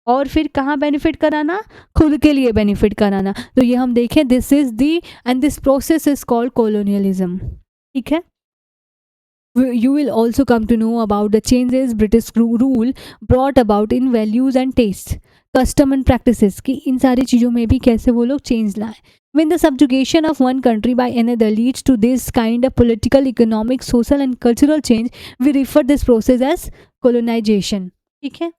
और फिर कहाँ बेनिफिट कराना, खुद के लिए बेनिफिट कराना। तो ये हम देखें, this is the and this process is called colonialism. ठीक है। You will also come to know about the changes British rule brought about in values and tastes, custom and practices, कि इन सारी चीज़ों में भी कैसे वो लोग चेंज लाए। When the subjugation of one country by another leads to this kind of political, economic, social and cultural change, we refer this process as colonization। ठीक है।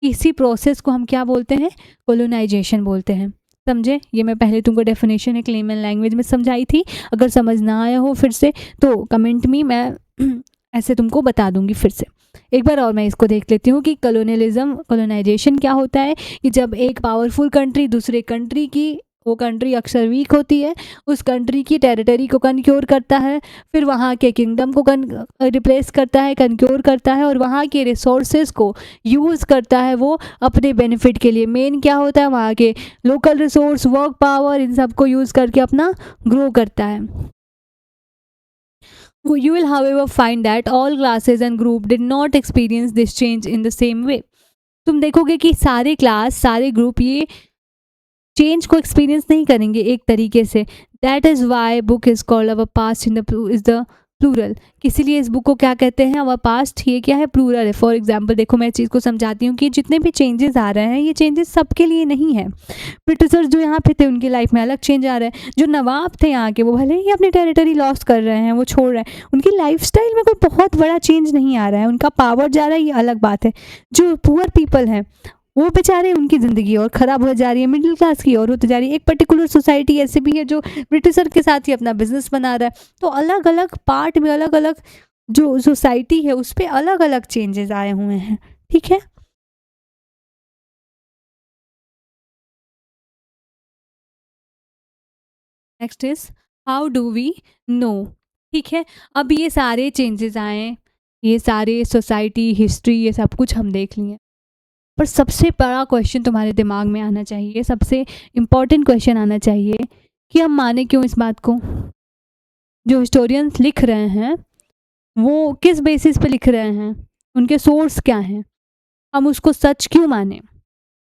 इसी प्रोसेस को हम क्या बोलते हैं, कोलोनाइजेशन बोलते हैं। समझे? ये मैं पहले तुमको डेफिनेशन एक लेमन लैंग्वेज में समझाई थी। अगर समझ ना आया हो फिर से तो कमेंट में मैं ऐसे तुमको बता दूंगी फिर से। एक बार और मैं इसको देख लेती हूँ कि कॉलोनियलिज्म, कॉलोनाइजेशन क्या होता है, कि जब एक पावरफुल कंट्री दूसरे कंट्री की, वो कंट्री अक्सर वीक होती है, उस कंट्री की टेरिटरी को कनक्योर करता है, फिर वहाँ के किंगडम को रिप्लेस करता है, कनक्योर करता है, और वहाँ के रिसोर्सेज को यूज़ करता है वो अपने बेनिफिट के लिए। मेन क्या होता है, वहाँ के लोकल रिसोर्स, वर्क पावर, इन सब को यूज़ करके अपना ग्रो करता है। You will however find that all classes and group did not experience this change in the same way। तुम देखोगे कि सारे क्लास, सारे ग्रुप ये चेंज को एक्सपीरियंस नहीं करेंगे एक तरीके से। That is why book is called our past in the is the plural. इसीलिए इस बुक को क्या कहते हैं, अवर पास्ट। ये क्या है, प्लूरल है। फॉर एग्जाम्पल देखो, मैं चीज़ को समझाती हूँ कि जितने भी चेंजेस आ रहे हैं, ये चेंजेस सबके लिए नहीं है। ब्रिटिशर्स जो यहाँ पे थे उनकी लाइफ में अलग चेंज आ रहा है। जो नवाब थे यहाँ के, वो भले ही अपनी टेरिटरी लॉस कर रहे हैं, वो छोड़ रहे हैं, उनकी लाइफस्टाइल में कोई बहुत बड़ा चेंज नहीं आ रहा है। उनका पावर जा रहा है, ये अलग बात है। जो पुअर पीपल हैं वो बेचारे, उनकी ज़िंदगी और ख़राब हो जा रही है, मिडिल क्लास की और होती जा रही है। एक पर्टिकुलर सोसाइटी ऐसे भी है जो ब्रिटिशर के साथ ही अपना बिजनेस बना रहा है। तो अलग अलग पार्ट में अलग अलग जो सोसाइटी है उस पर अलग अलग चेंजेस आए हुए हैं। ठीक है। Next is how do we know. ठीक है। अब ये सारे चेंजेस आए, ये सारे सोसाइटी, हिस्ट्री, ये सब कुछ हम देख लिए, पर सबसे बड़ा क्वेश्चन तुम्हारे दिमाग में आना चाहिए, सबसे इम्पॉर्टेंट क्वेश्चन आना चाहिए कि हम माने क्यों इस बात को। जो हिस्टोरियंस लिख रहे हैं वो किस बेसिस पे लिख रहे हैं, उनके सोर्स क्या हैं, हम उसको सच क्यों माने,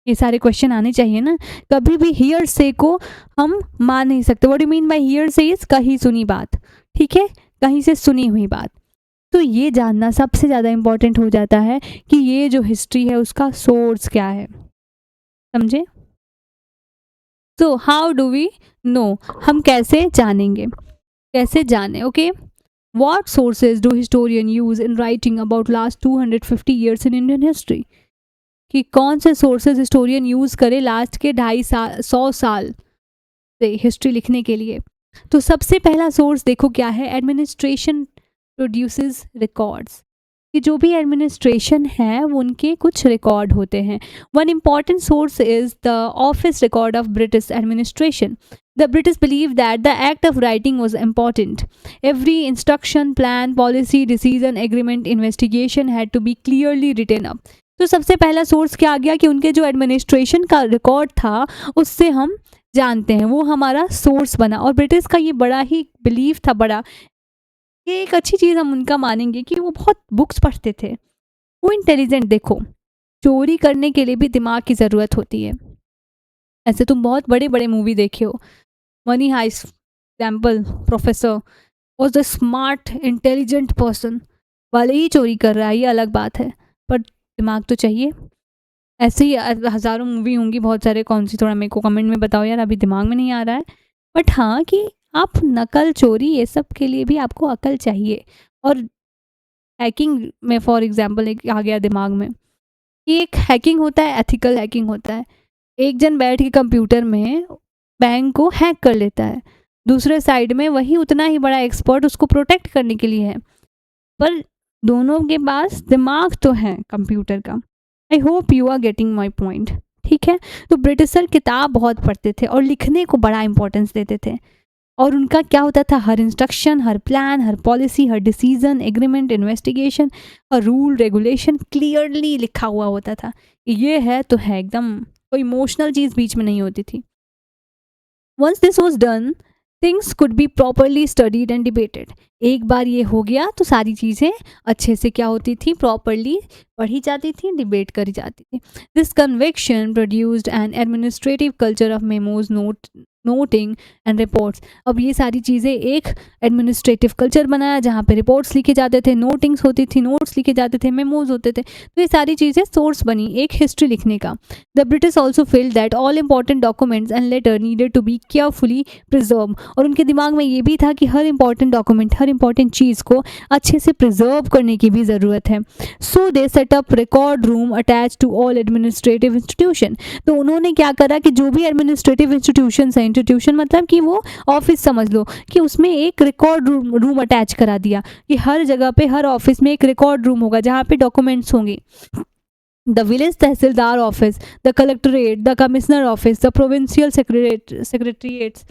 ये सारे क्वेश्चन आने चाहिए ना। कभी भी हियर से को हम मान नहीं सकते। What do mean by here से इज कहीं सुनी बात। ठीक है, कहीं से सुनी हुई बात। तो ये जानना सबसे ज़्यादा इम्पॉर्टेंट हो जाता है कि ये जो हिस्ट्री है उसका सोर्स क्या है। समझे? तो हाउ डू वी नो, हम कैसे जानेंगे, कैसे जाने। Okay, what sources do historian use in writing about last 250 years in Indian history. कि कौन से सोर्सेज हिस्टोरियन यूज़ करे लास्ट के 250 साल से हिस्ट्री लिखने के लिए। तो सबसे पहला सोर्स देखो क्या है, एडमिनिस्ट्रेशन प्रोड्यूसेस रिकॉर्ड्स। कि जो भी एडमिनिस्ट्रेशन है उनके कुछ रिकॉर्ड होते हैं। One important source is the office record of British administration. The British believed that the act of writing was important. Every instruction, plan, policy, decision, agreement, investigation had to be clearly written up. तो सबसे पहला source क्या आ गया कि उनके जो administration का record था उससे हम जानते हैं, वो हमारा सोर्स बना। और ब्रिटिश का ये बड़ा ही बिलीव था, बड़ा, ये एक अच्छी चीज़ हम उनका मानेंगे कि वो बहुत बुक्स पढ़ते थे, वो इंटेलिजेंट। देखो, चोरी करने के लिए भी दिमाग की ज़रूरत होती है, ऐसे तुम बहुत बड़े बड़े मूवी देखे हो, money heist example, professor was the smart intelligent person, भले ही चोरी कर रहा है ये अलग बात है, पर दिमाग तो चाहिए। ऐसे ही हज़ारों मूवी होंगी, बहुत सारे, कौन सी थोड़ा मेरे को कमेंट में बताओ यार, अभी दिमाग में नहीं आ रहा है। बट हाँ कि आप नकल, चोरी, ये सब के लिए भी आपको अकल चाहिए। और हैकिंग में फॉर एग्जांपल एक आ गया दिमाग में कि एक हैकिंग होता है, एथिकल हैकिंग होता है। एक जन बैठ के कंप्यूटर में बैंक को हैक कर लेता है, दूसरे साइड में वही उतना ही बड़ा एक्सपर्ट उसको प्रोटेक्ट करने के लिए है, पर दोनों के पास दिमाग तो है कंप्यूटर का। I hope you are getting my point. ठीक है, तो ब्रिटिशर किताब बहुत पढ़ते थे और लिखने को बड़ा इंपॉर्टेंस देते थे। और उनका क्या होता था, हर इंस्ट्रक्शन, हर प्लान, हर पॉलिसी, हर डिसीजन, एग्रीमेंट, इन्वेस्टिगेशन, हर रूल रेगुलेशन क्लियरली लिखा हुआ होता था। ये है तो है, एकदम कोई इमोशनल चीज़ बीच में नहीं होती थी। Once this was done, things could be properly studied and debated. एक बार ये हो गया तो सारी चीज़ें अच्छे से क्या होती थी, प्रॉपरली पढ़ी जाती थी, डिबेट करी जाती थी। This conviction produced N administrative culture of memos, noting and reports. अब ये सारी चीज़ें एक एडमिनिस्ट्रेटिव कल्चर बनाया जहाँ पे रिपोर्ट्स लिखे जाते थे, नोटिंग्स होती थी, नोट्स लिखे जाते थे, मेमोज होते थे। तो ये सारी चीज़ें सोर्स बनी एक हिस्ट्री लिखने का। The British also feel that all important documents and letter needed to be carefully preserve. और उनके दिमाग में ये भी था कि हर इंपॉर्टेंट डॉक्यूमेंट, हर इंपॉर्टेंट चीज़ को अच्छे से प्रिजर्व करने की भी ज़रूरत है। So they set up record room attach to all administrative institution. तो उन्होंने क्या करा कि जो भी एडमिनिस्ट्रेटिव इंस्टीट्यूशन है, इंस्टीट्यूशन मतलब कि वो ऑफिस समझ लो, कि उसमें एक रिकॉर्ड रूम अटैच करा दिया कि हर जगह पे, हर ऑफिस में एक रिकॉर्ड रूम होगा जहाँ पे डॉक्यूमेंट्स होंगे। The village tahsildar office, the collectorate, the commissioner office, the provincial secretariats,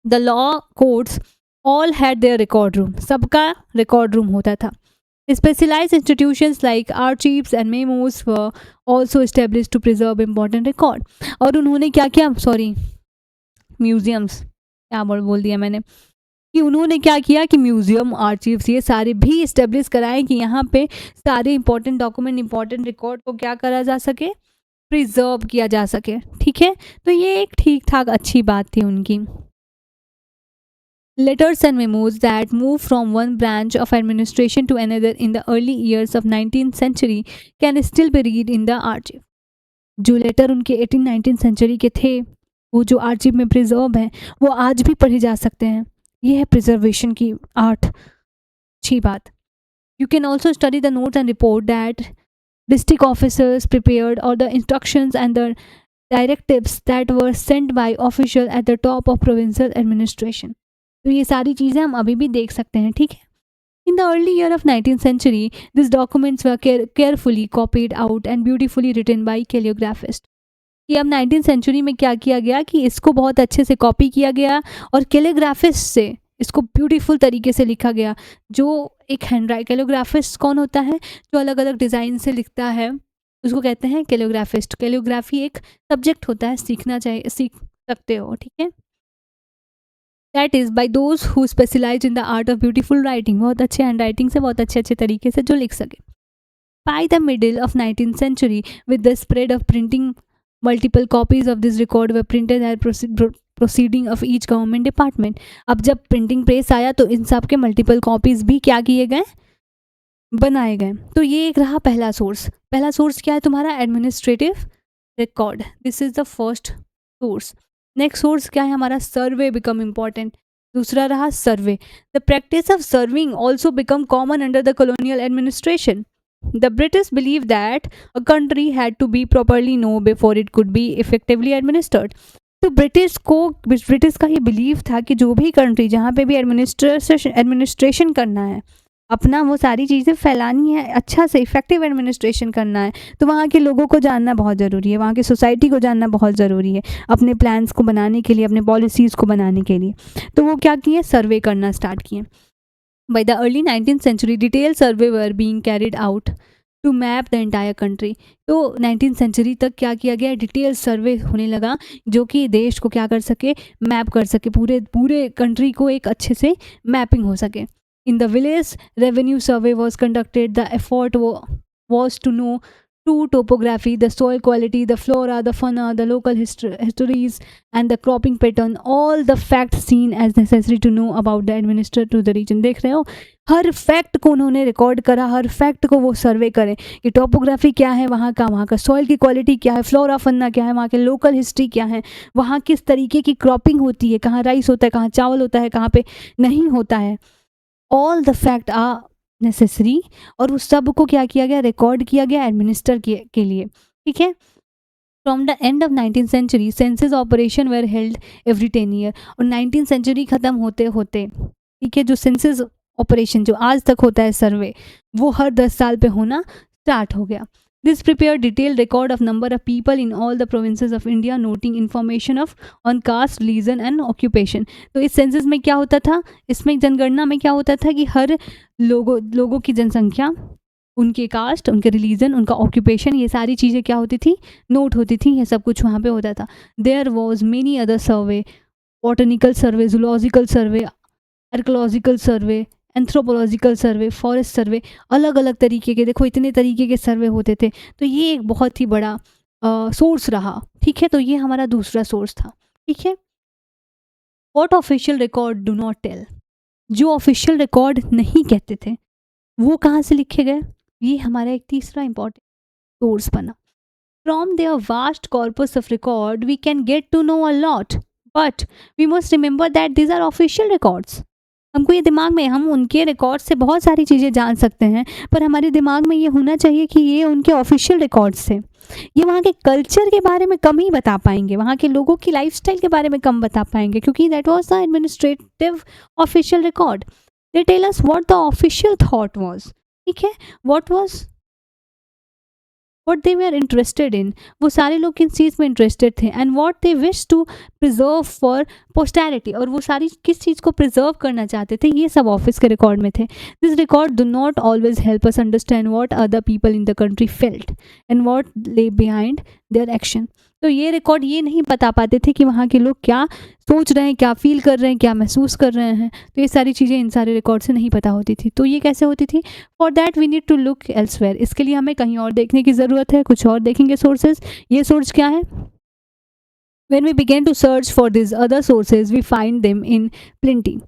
the law courts, all had their record room. सबका रिकॉर्ड रूम होता था। Specialized institutions like archives and memos were also established to preserve important record. और उन्होंने क्या किया, sorry, museums, क्या बोल दिया मैंने, कि उन्होंने क्या किया कि म्यूजियम, आर्चिव्स, ये सारे भी इस्टेब्लिश कराएं कि यहाँ पे सारे इंपॉर्टेंट डॉक्यूमेंट, इंपॉर्टेंट रिकॉर्ड को क्या करा जा सके, प्रिजर्व किया जा सके। ठीक है, तो ये एक ठीक ठाक अच्छी बात थी उनकी। Letters and memos that moved from one branch of administration to another in the early years of 19th century can still be read in the archive. जो लेटर उनके 18-19 सेंचुरी के थे, वो जो आर्चिव में प्रिजर्व हैं, वो आज भी पढ़े जा सकते हैं। ये है प्रिजर्वेशन की आर्ट। अच्छी बात। You can also study the notes and report that district officers prepared, or the instructions and the directives that were sent by official at the top of provincial administration. तो ये सारी चीज़ें हम अभी भी देख सकते हैं। ठीक है, in the early year of 19th century, these documents were carefully copied out and beautifully written by calligraphist. कि अब 19th century में क्या किया गया कि इसको बहुत अच्छे से कॉपी किया गया और कैलीग्राफिस्ट से इसको ब्यूटीफुल तरीके से लिखा गया। जो एक हैंड कैलीग्राफिस्ट कौन होता है, जो अलग अलग डिज़ाइन से लिखता है, उसको कहते हैं कैलीग्राफिस्ट। कैलीग्राफी एक सब्जेक्ट होता है, सीखना चाहिए, सीख सकते हो। ठीक है, that is by those who specialize in the art of beautiful writing. बहुत अच्छे हैंड राइटिंग से, बहुत अच्छे अच्छे तरीके से जो लिख सके। By the middle of 19th century, with the spread of printing, multiple copies of this record were printed as proceeding of each government department. अब जब प्रिंटिंग प्रेस आया तो इन सब के मल्टीपल कॉपीज़ भी क्या किए गए, बनाए गए। तो ये एक रहा पहला सोर्स। पहला सोर्स क्या है तुम्हारा, administrative record. This is the first source. Next source क्या है हमारा, सर्वे बिकम इम्पॉर्टेंट। दूसरा रहा survey. The practice of serving also become common under the colonial administration. The British believed that a country had to be properly known before it could be effectively administered. तो British का ये believe था कि जो भी country, जहाँ पे भी एडमिनिस्ट्रेशन करना है अपना, वो सारी चीज़ें फैलानी है, अच्छा से इफेक्टिव एडमिनिस्ट्रेशन करना है, तो वहाँ के लोगों को जानना बहुत ज़रूरी है, वहाँ की सोसाइटी को जानना बहुत ज़रूरी है, अपने प्लान्स को बनाने के लिए, अपने पॉलिसीज़ को बनाने के लिए। तो वो क्या किए, सर्वे करना स्टार्ट किए। By the early 19th century, detailed survey were being carried out to map the entire country. तो 19th century तक क्या किया गया, डिटेल सर्वे होने लगा जो कि देश को क्या कर सके, मैप कर सके, पूरे कंट्री को एक अच्छे से मैपिंग हो सके। In the village, revenue survey was conducted. The effort was to know true topography, the soil quality, the flora, the fauna, the local histories, and the cropping pattern, all the facts seen as necessary to know about the administer to the region. देख रहे हो, हर fact को उन्होंने record करा, हर fact को वो सर्वे करें कि टोपोग्राफी क्या है वहाँ का सॉइल की क्वालिटी क्या है, फ्लोरा फन्ना क्या है, वहाँ के लोकल हिस्ट्री क्या है, वहाँ किस तरीके की क्रॉपिंग होती है, कहाँ राइस होता है, कहाँ चावल होता है, कहाँ पे नहीं होता है, all the fact are necessary. और उस सब को क्या किया गया, रिकॉर्ड किया गया एडमिनिस्टर के लिए, ठीक है। From the end of 19th century census operation were held every 10 year. और 19th सेंचुरी ख़त्म होते होते, ठीक है, जो सेंसस ऑपरेशन जो आज तक होता है सर्वे, वो हर 10 साल पे होना स्टार्ट हो गया। This prepare detail record of number of people in all the provinces of India, noting information of on caste, religion and occupation. तो इस सेंसस में क्या होता था, इसमें जनगणना में क्या होता था कि हर लोगों की जनसंख्या, उनके कास्ट, उनके रिलीजन, उनका ऑक्यूपेशन, ये सारी चीज़ें क्या होती थी, नोट होती थी, ये सब कुछ वहाँ पे होता था। There was many other survey, botanical survey, zoological survey, archaeological survey, anthropological survey, forest survey, अलग अलग तरीके के, देखो इतने तरीके के सर्वे होते थे। तो ये एक बहुत ही बड़ा सोर्स रहा, ठीक है। तो ये हमारा दूसरा सोर्स था, ठीक है। What official record do not tell, जो ऑफिशियल रिकॉर्ड नहीं कहते थे वो कहाँ से लिखे गए, ये हमारा एक तीसरा इंपॉर्टेंट सोर्स बना। From there vast corpus of record we can get to know a lot, but we must remember that these are official records. हमको ये दिमाग में, हम उनके रिकॉर्ड से बहुत सारी चीज़ें जान सकते हैं, पर हमारे दिमाग में ये होना चाहिए कि ये उनके ऑफिशियल रिकॉर्ड्स थे। ये वहाँ के कल्चर के बारे में कम ही बता पाएंगे, वहाँ के लोगों की लाइफस्टाइल के बारे में कम बता पाएंगे, क्योंकि that was the administrative official record. They tell us what the official thought was, ठीक है, what they were interested in, वो सारे लोग किस चीज़ में इंटरेस्टेड थे, and what they wish to preserve for posterity, और वो सारी किस चीज़ को प्रिजर्व करना चाहते थे, ये सब ऑफिस के रिकॉर्ड में थे। This record do not always help us understand what other people in the country felt and what lay behind their action। तो ये रिकॉर्ड ये नहीं बता पाते थे कि वहाँ के लोग क्या सोच रहे हैं, क्या फील कर रहे हैं, क्या महसूस कर रहे हैं। तो ये सारी चीज़ें इन सारे रिकॉर्ड से नहीं पता होती थी। तो ये कैसे होती थी, for that we need to look elsewhere, इसके लिए हमें कहीं और देखने की ज़रूरत है, कुछ और देखेंगे सोर्सेज। ये सोर्स क्या है, when we begin to search for these other sources we find them in plenty,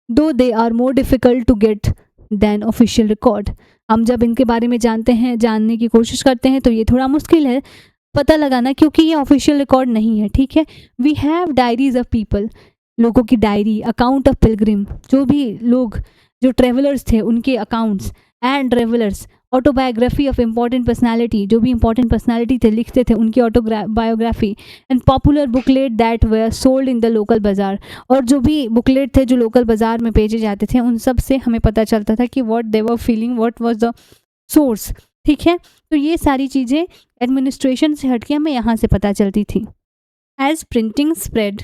though they are more difficult to get than official record। हम जब इनके बारे में जानते हैं, जानने की कोशिश करते हैं, तो ये थोड़ा मुश्किल है पता लगाना, क्योंकि ये ऑफिशियल रिकॉर्ड नहीं है, ठीक है। We have diaries of people, लोगों की डायरी, अकाउंट ऑफ पिलग्रिम, जो भी लोग जो ट्रेवलर्स थे उनके accounts, and travellers, autobiography of important personality, जो भी इंपॉर्टेंट पर्सनालिटी थे लिखते थे उनकी autobiography, and popular booklet that were sold in the local bazaar, और जो भी बुकलेट थे जो लोकल बाज़ार में भेजे जाते थे, उन सब से हमें पता चलता था कि what they were feeling, what was the source, ठीक है। तो ये सारी चीज़ें एडमिनिस्ट्रेशन से हटके हमें यहाँ से पता चलती थी। As printing spread,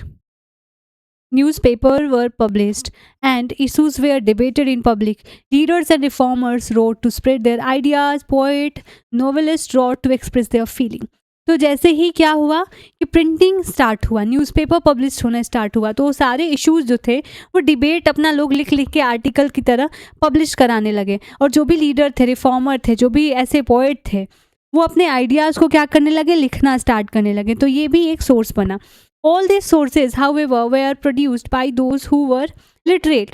newspapers were published and issues were debated in public. Leaders and reformers wrote to spread their ideas, poet, novelists wrote to express their feeling। तो जैसे ही क्या हुआ कि प्रिंटिंग स्टार्ट हुआ, न्यूज़पेपर पब्लिश होना start हुआ, तो वो सारे इश्यूज़ जो थे वो डिबेट अपना लोग लिख लिख के आर्टिकल की तरह पब्लिश कराने लगे। और जो भी लीडर थे, रिफॉर्मर थे, जो भी ऐसे पोइट थे, वो अपने आइडियाज़ को क्या करने लगे, लिखना स्टार्ट करने लगे। तो ये भी एक सोर्स बना। All these sources, however, were produced by those who were literate।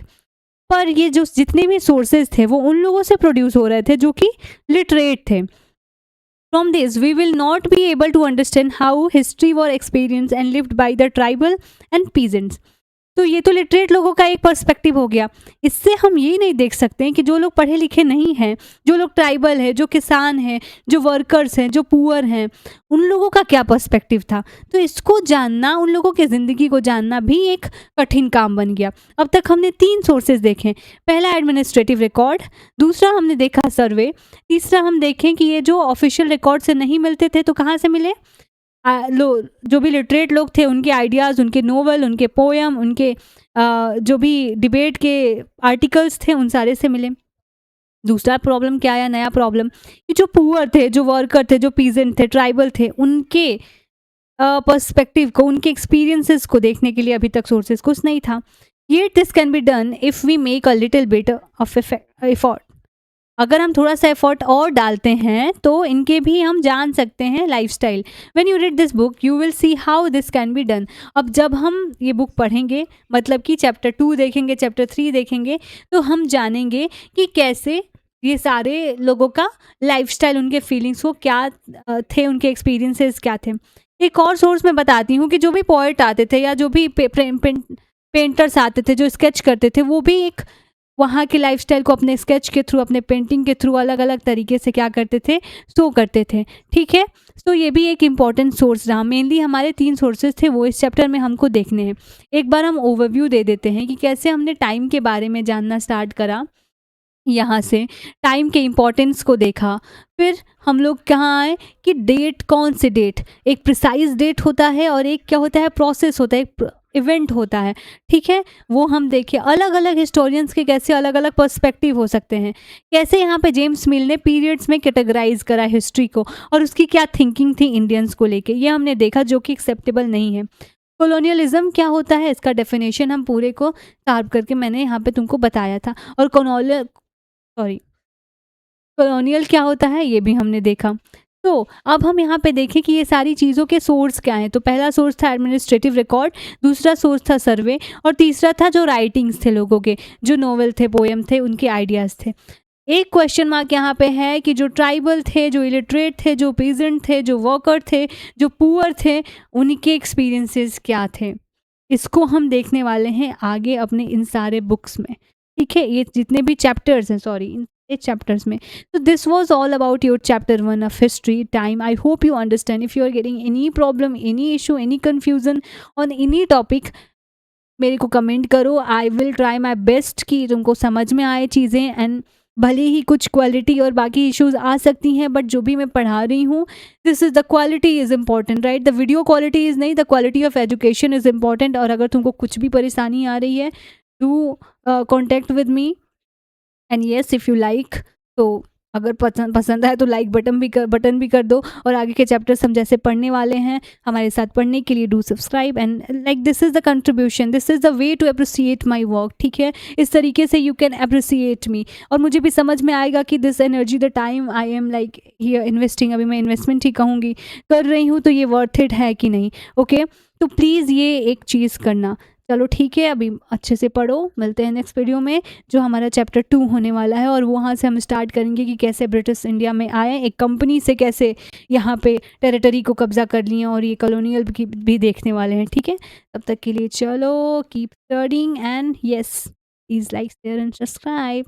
पर ये जो जितने भी सोर्सेज थे वो उन लोगों से प्रोड्यूस हो रहे थे जो कि लिटरेट थे। From this, we will not be able to understand how history was experienced and lived by the tribal and peasants। तो ये तो लिटरेट लोगों का एक पर्सपेक्टिव हो गया। इससे हम ये नहीं देख सकते हैं कि जो लोग पढ़े लिखे नहीं हैं, जो लोग ट्राइबल है, जो किसान हैं, जो वर्कर्स हैं, जो पुअर हैं, उन लोगों का क्या पर्सपेक्टिव था। तो इसको जानना, उन लोगों की ज़िंदगी को जानना भी एक कठिन काम बन गया। अब तक हमने 3 सोर्सेज देखे। पहला एडमिनिस्ट्रेटिव रिकॉर्ड, दूसरा हमने देखा सर्वे, तीसरा हम देखें कि ये जो ऑफिशियल रिकॉर्ड से नहीं मिलते थे तो कहाँ से मिले, जो भी लिटरेट लोग थे उनके आइडियाज़, उनके नोवेल, उनके पोएम, उनके जो भी डिबेट के आर्टिकल्स थे उन सारे से मिले। दूसरा प्रॉब्लम क्या आया, नया प्रॉब्लम, कि जो पुअर थे, जो वर्कर थे, जो पीजेंट थे, ट्राइबल थे, उनके पर्सपेक्टिव को, उनके एक्सपीरियंसेस को देखने के लिए अभी तक सोर्सेज कुछ नहीं था। Yet this can be done if we make a little bit of effort. अगर हम थोड़ा-सा एफर्ट और डालते हैं तो इनके भी हम जान सकते हैं lifestyle. When you read this book you will see how this can be done. अब जब हम ये बुक पढ़ेंगे मतलब कि चैप्टर 2 देखेंगे, चैप्टर 3 देखेंगे, तो हम जानेंगे कि कैसे ये सारे लोगों का लाइफ़स्टाइल, उनके फीलिंग्स वो क्या थे, उनके एक्सपीरियंसेस क्या थे। एक और सोर्स मैं बताती हूँ कि जो भी पोएट आते थे या जो भी पेंटर्स आते थे जो स्केच करते थे, वो भी एक वहाँ के लाइफ़स्टाइल को अपने स्केच के थ्रू, अपने पेंटिंग के थ्रू अलग-अलग तरीके से क्या करते थे, शो करते थे। ठीक है? तो ये भी एक इम्पॉर्टेंट सोर्स रहा। मेनली हमारे 3 सोर्सेज़ थे, वो इस चैप्टर में हमको देखने हैं। एक बार हम ओवरव्यू दे देते हैं कि कैसे हमने टाइम के बारे में जानना स्टार्ट करा। यहाँ से टाइम के इम्पोर्टेंस को देखा। फिर हम लोग कहाँ आए कि डेट, कौन सी डेट, एक प्रिसाइज डेट होता है और एक क्या होता है, प्रोसेस होता है, एक इवेंट होता है। ठीक है, वो हम देखे। अलग अलग हिस्टोरियंस के कैसे अलग अलग पर्सपेक्टिव हो सकते हैं, कैसे यहाँ पे जेम्स मिल ने पीरियड्स में कैटेगराइज करा हिस्ट्री को और उसकी क्या थिंकिंग थी इंडियंस को लेके, ये हमने देखा, जो कि एक्सेप्टेबल नहीं है। कॉलोनियलिज्म क्या होता है, इसका डेफिनेशन हम पूरे को शार्प करके मैंने यहाँ पे तुमको बताया था। और सॉरी कॉलोनियल क्या होता है ये भी हमने देखा। तो अब हम यहाँ पे देखें कि ये सारी चीज़ों के सोर्स क्या हैं। तो पहला सोर्स था एडमिनिस्ट्रेटिव रिकॉर्ड, दूसरा सोर्स था सर्वे और तीसरा था जो राइटिंग्स थे लोगों के, जो नोवेल थे, पोएम थे, उनके आइडियाज़ थे। एक क्वेश्चन मार्क यहाँ पे है कि जो ट्राइबल थे, जो इलिटरेट थे, जो पीजेंट थे, जो वर्कर थे, जो पुअर थे, उनके एक्सपीरियंसेस क्या थे, इसको हम देखने वाले हैं आगे अपने इन सारे बुक्स में। ठीक है, ये जितने भी चैप्टर्स हैं, सॉरी इन चैप्टर्स में। तो this was all about your chapter 1 of history time. I hope you understand. If you are getting any problem, any issue, any confusion on any topic, मेरे को कमेंट करो। I will try my best कि तुमको समझ में आए चीज़ें। And भले ही कुछ क्वालिटी और बाकी इश्यूज आ सकती हैं, बट जो भी मैं पढ़ा रही हूँ, this is the quality is important, right? The video quality is नहीं, the quality of education is important. और अगर तुमको कुछ भी परेशानी आ रही है, do contact with me. And yes, if you like, तो अगर पसंद पसंद आए तो लाइक बटन भी कर दो। और आगे के चैप्टर्स हम जैसे पढ़ने वाले हैं, हमारे साथ पढ़ने के लिए do subscribe. And like this is the contribution, this is the way to appreciate my work. ठीक है, इस तरीके से यू कैन अप्रिसिएट मी और मुझे भी समझ में आएगा कि this energy, the time I am like here investing, अभी मैं इन्वेस्टमेंट ही कहूँगी, कर रही हूँ, तो ये वर्थ इट है कि नहीं। ओके, तो प्लीज़ ये एक चीज़ करना। चलो ठीक है, अभी अच्छे से पढ़ो। मिलते हैं नेक्स्ट वीडियो में, जो हमारा चैप्टर 2 होने वाला है, और वहाँ से हम स्टार्ट करेंगे कि कैसे ब्रिटिश इंडिया में आए, एक कंपनी से कैसे यहाँ पे टेरिटरी को कब्जा कर लिया, और ये कॉलोनियल की भी देखने वाले हैं। ठीक है, तब तक के लिए चलो, keep studying and yes, please like share and subscribe.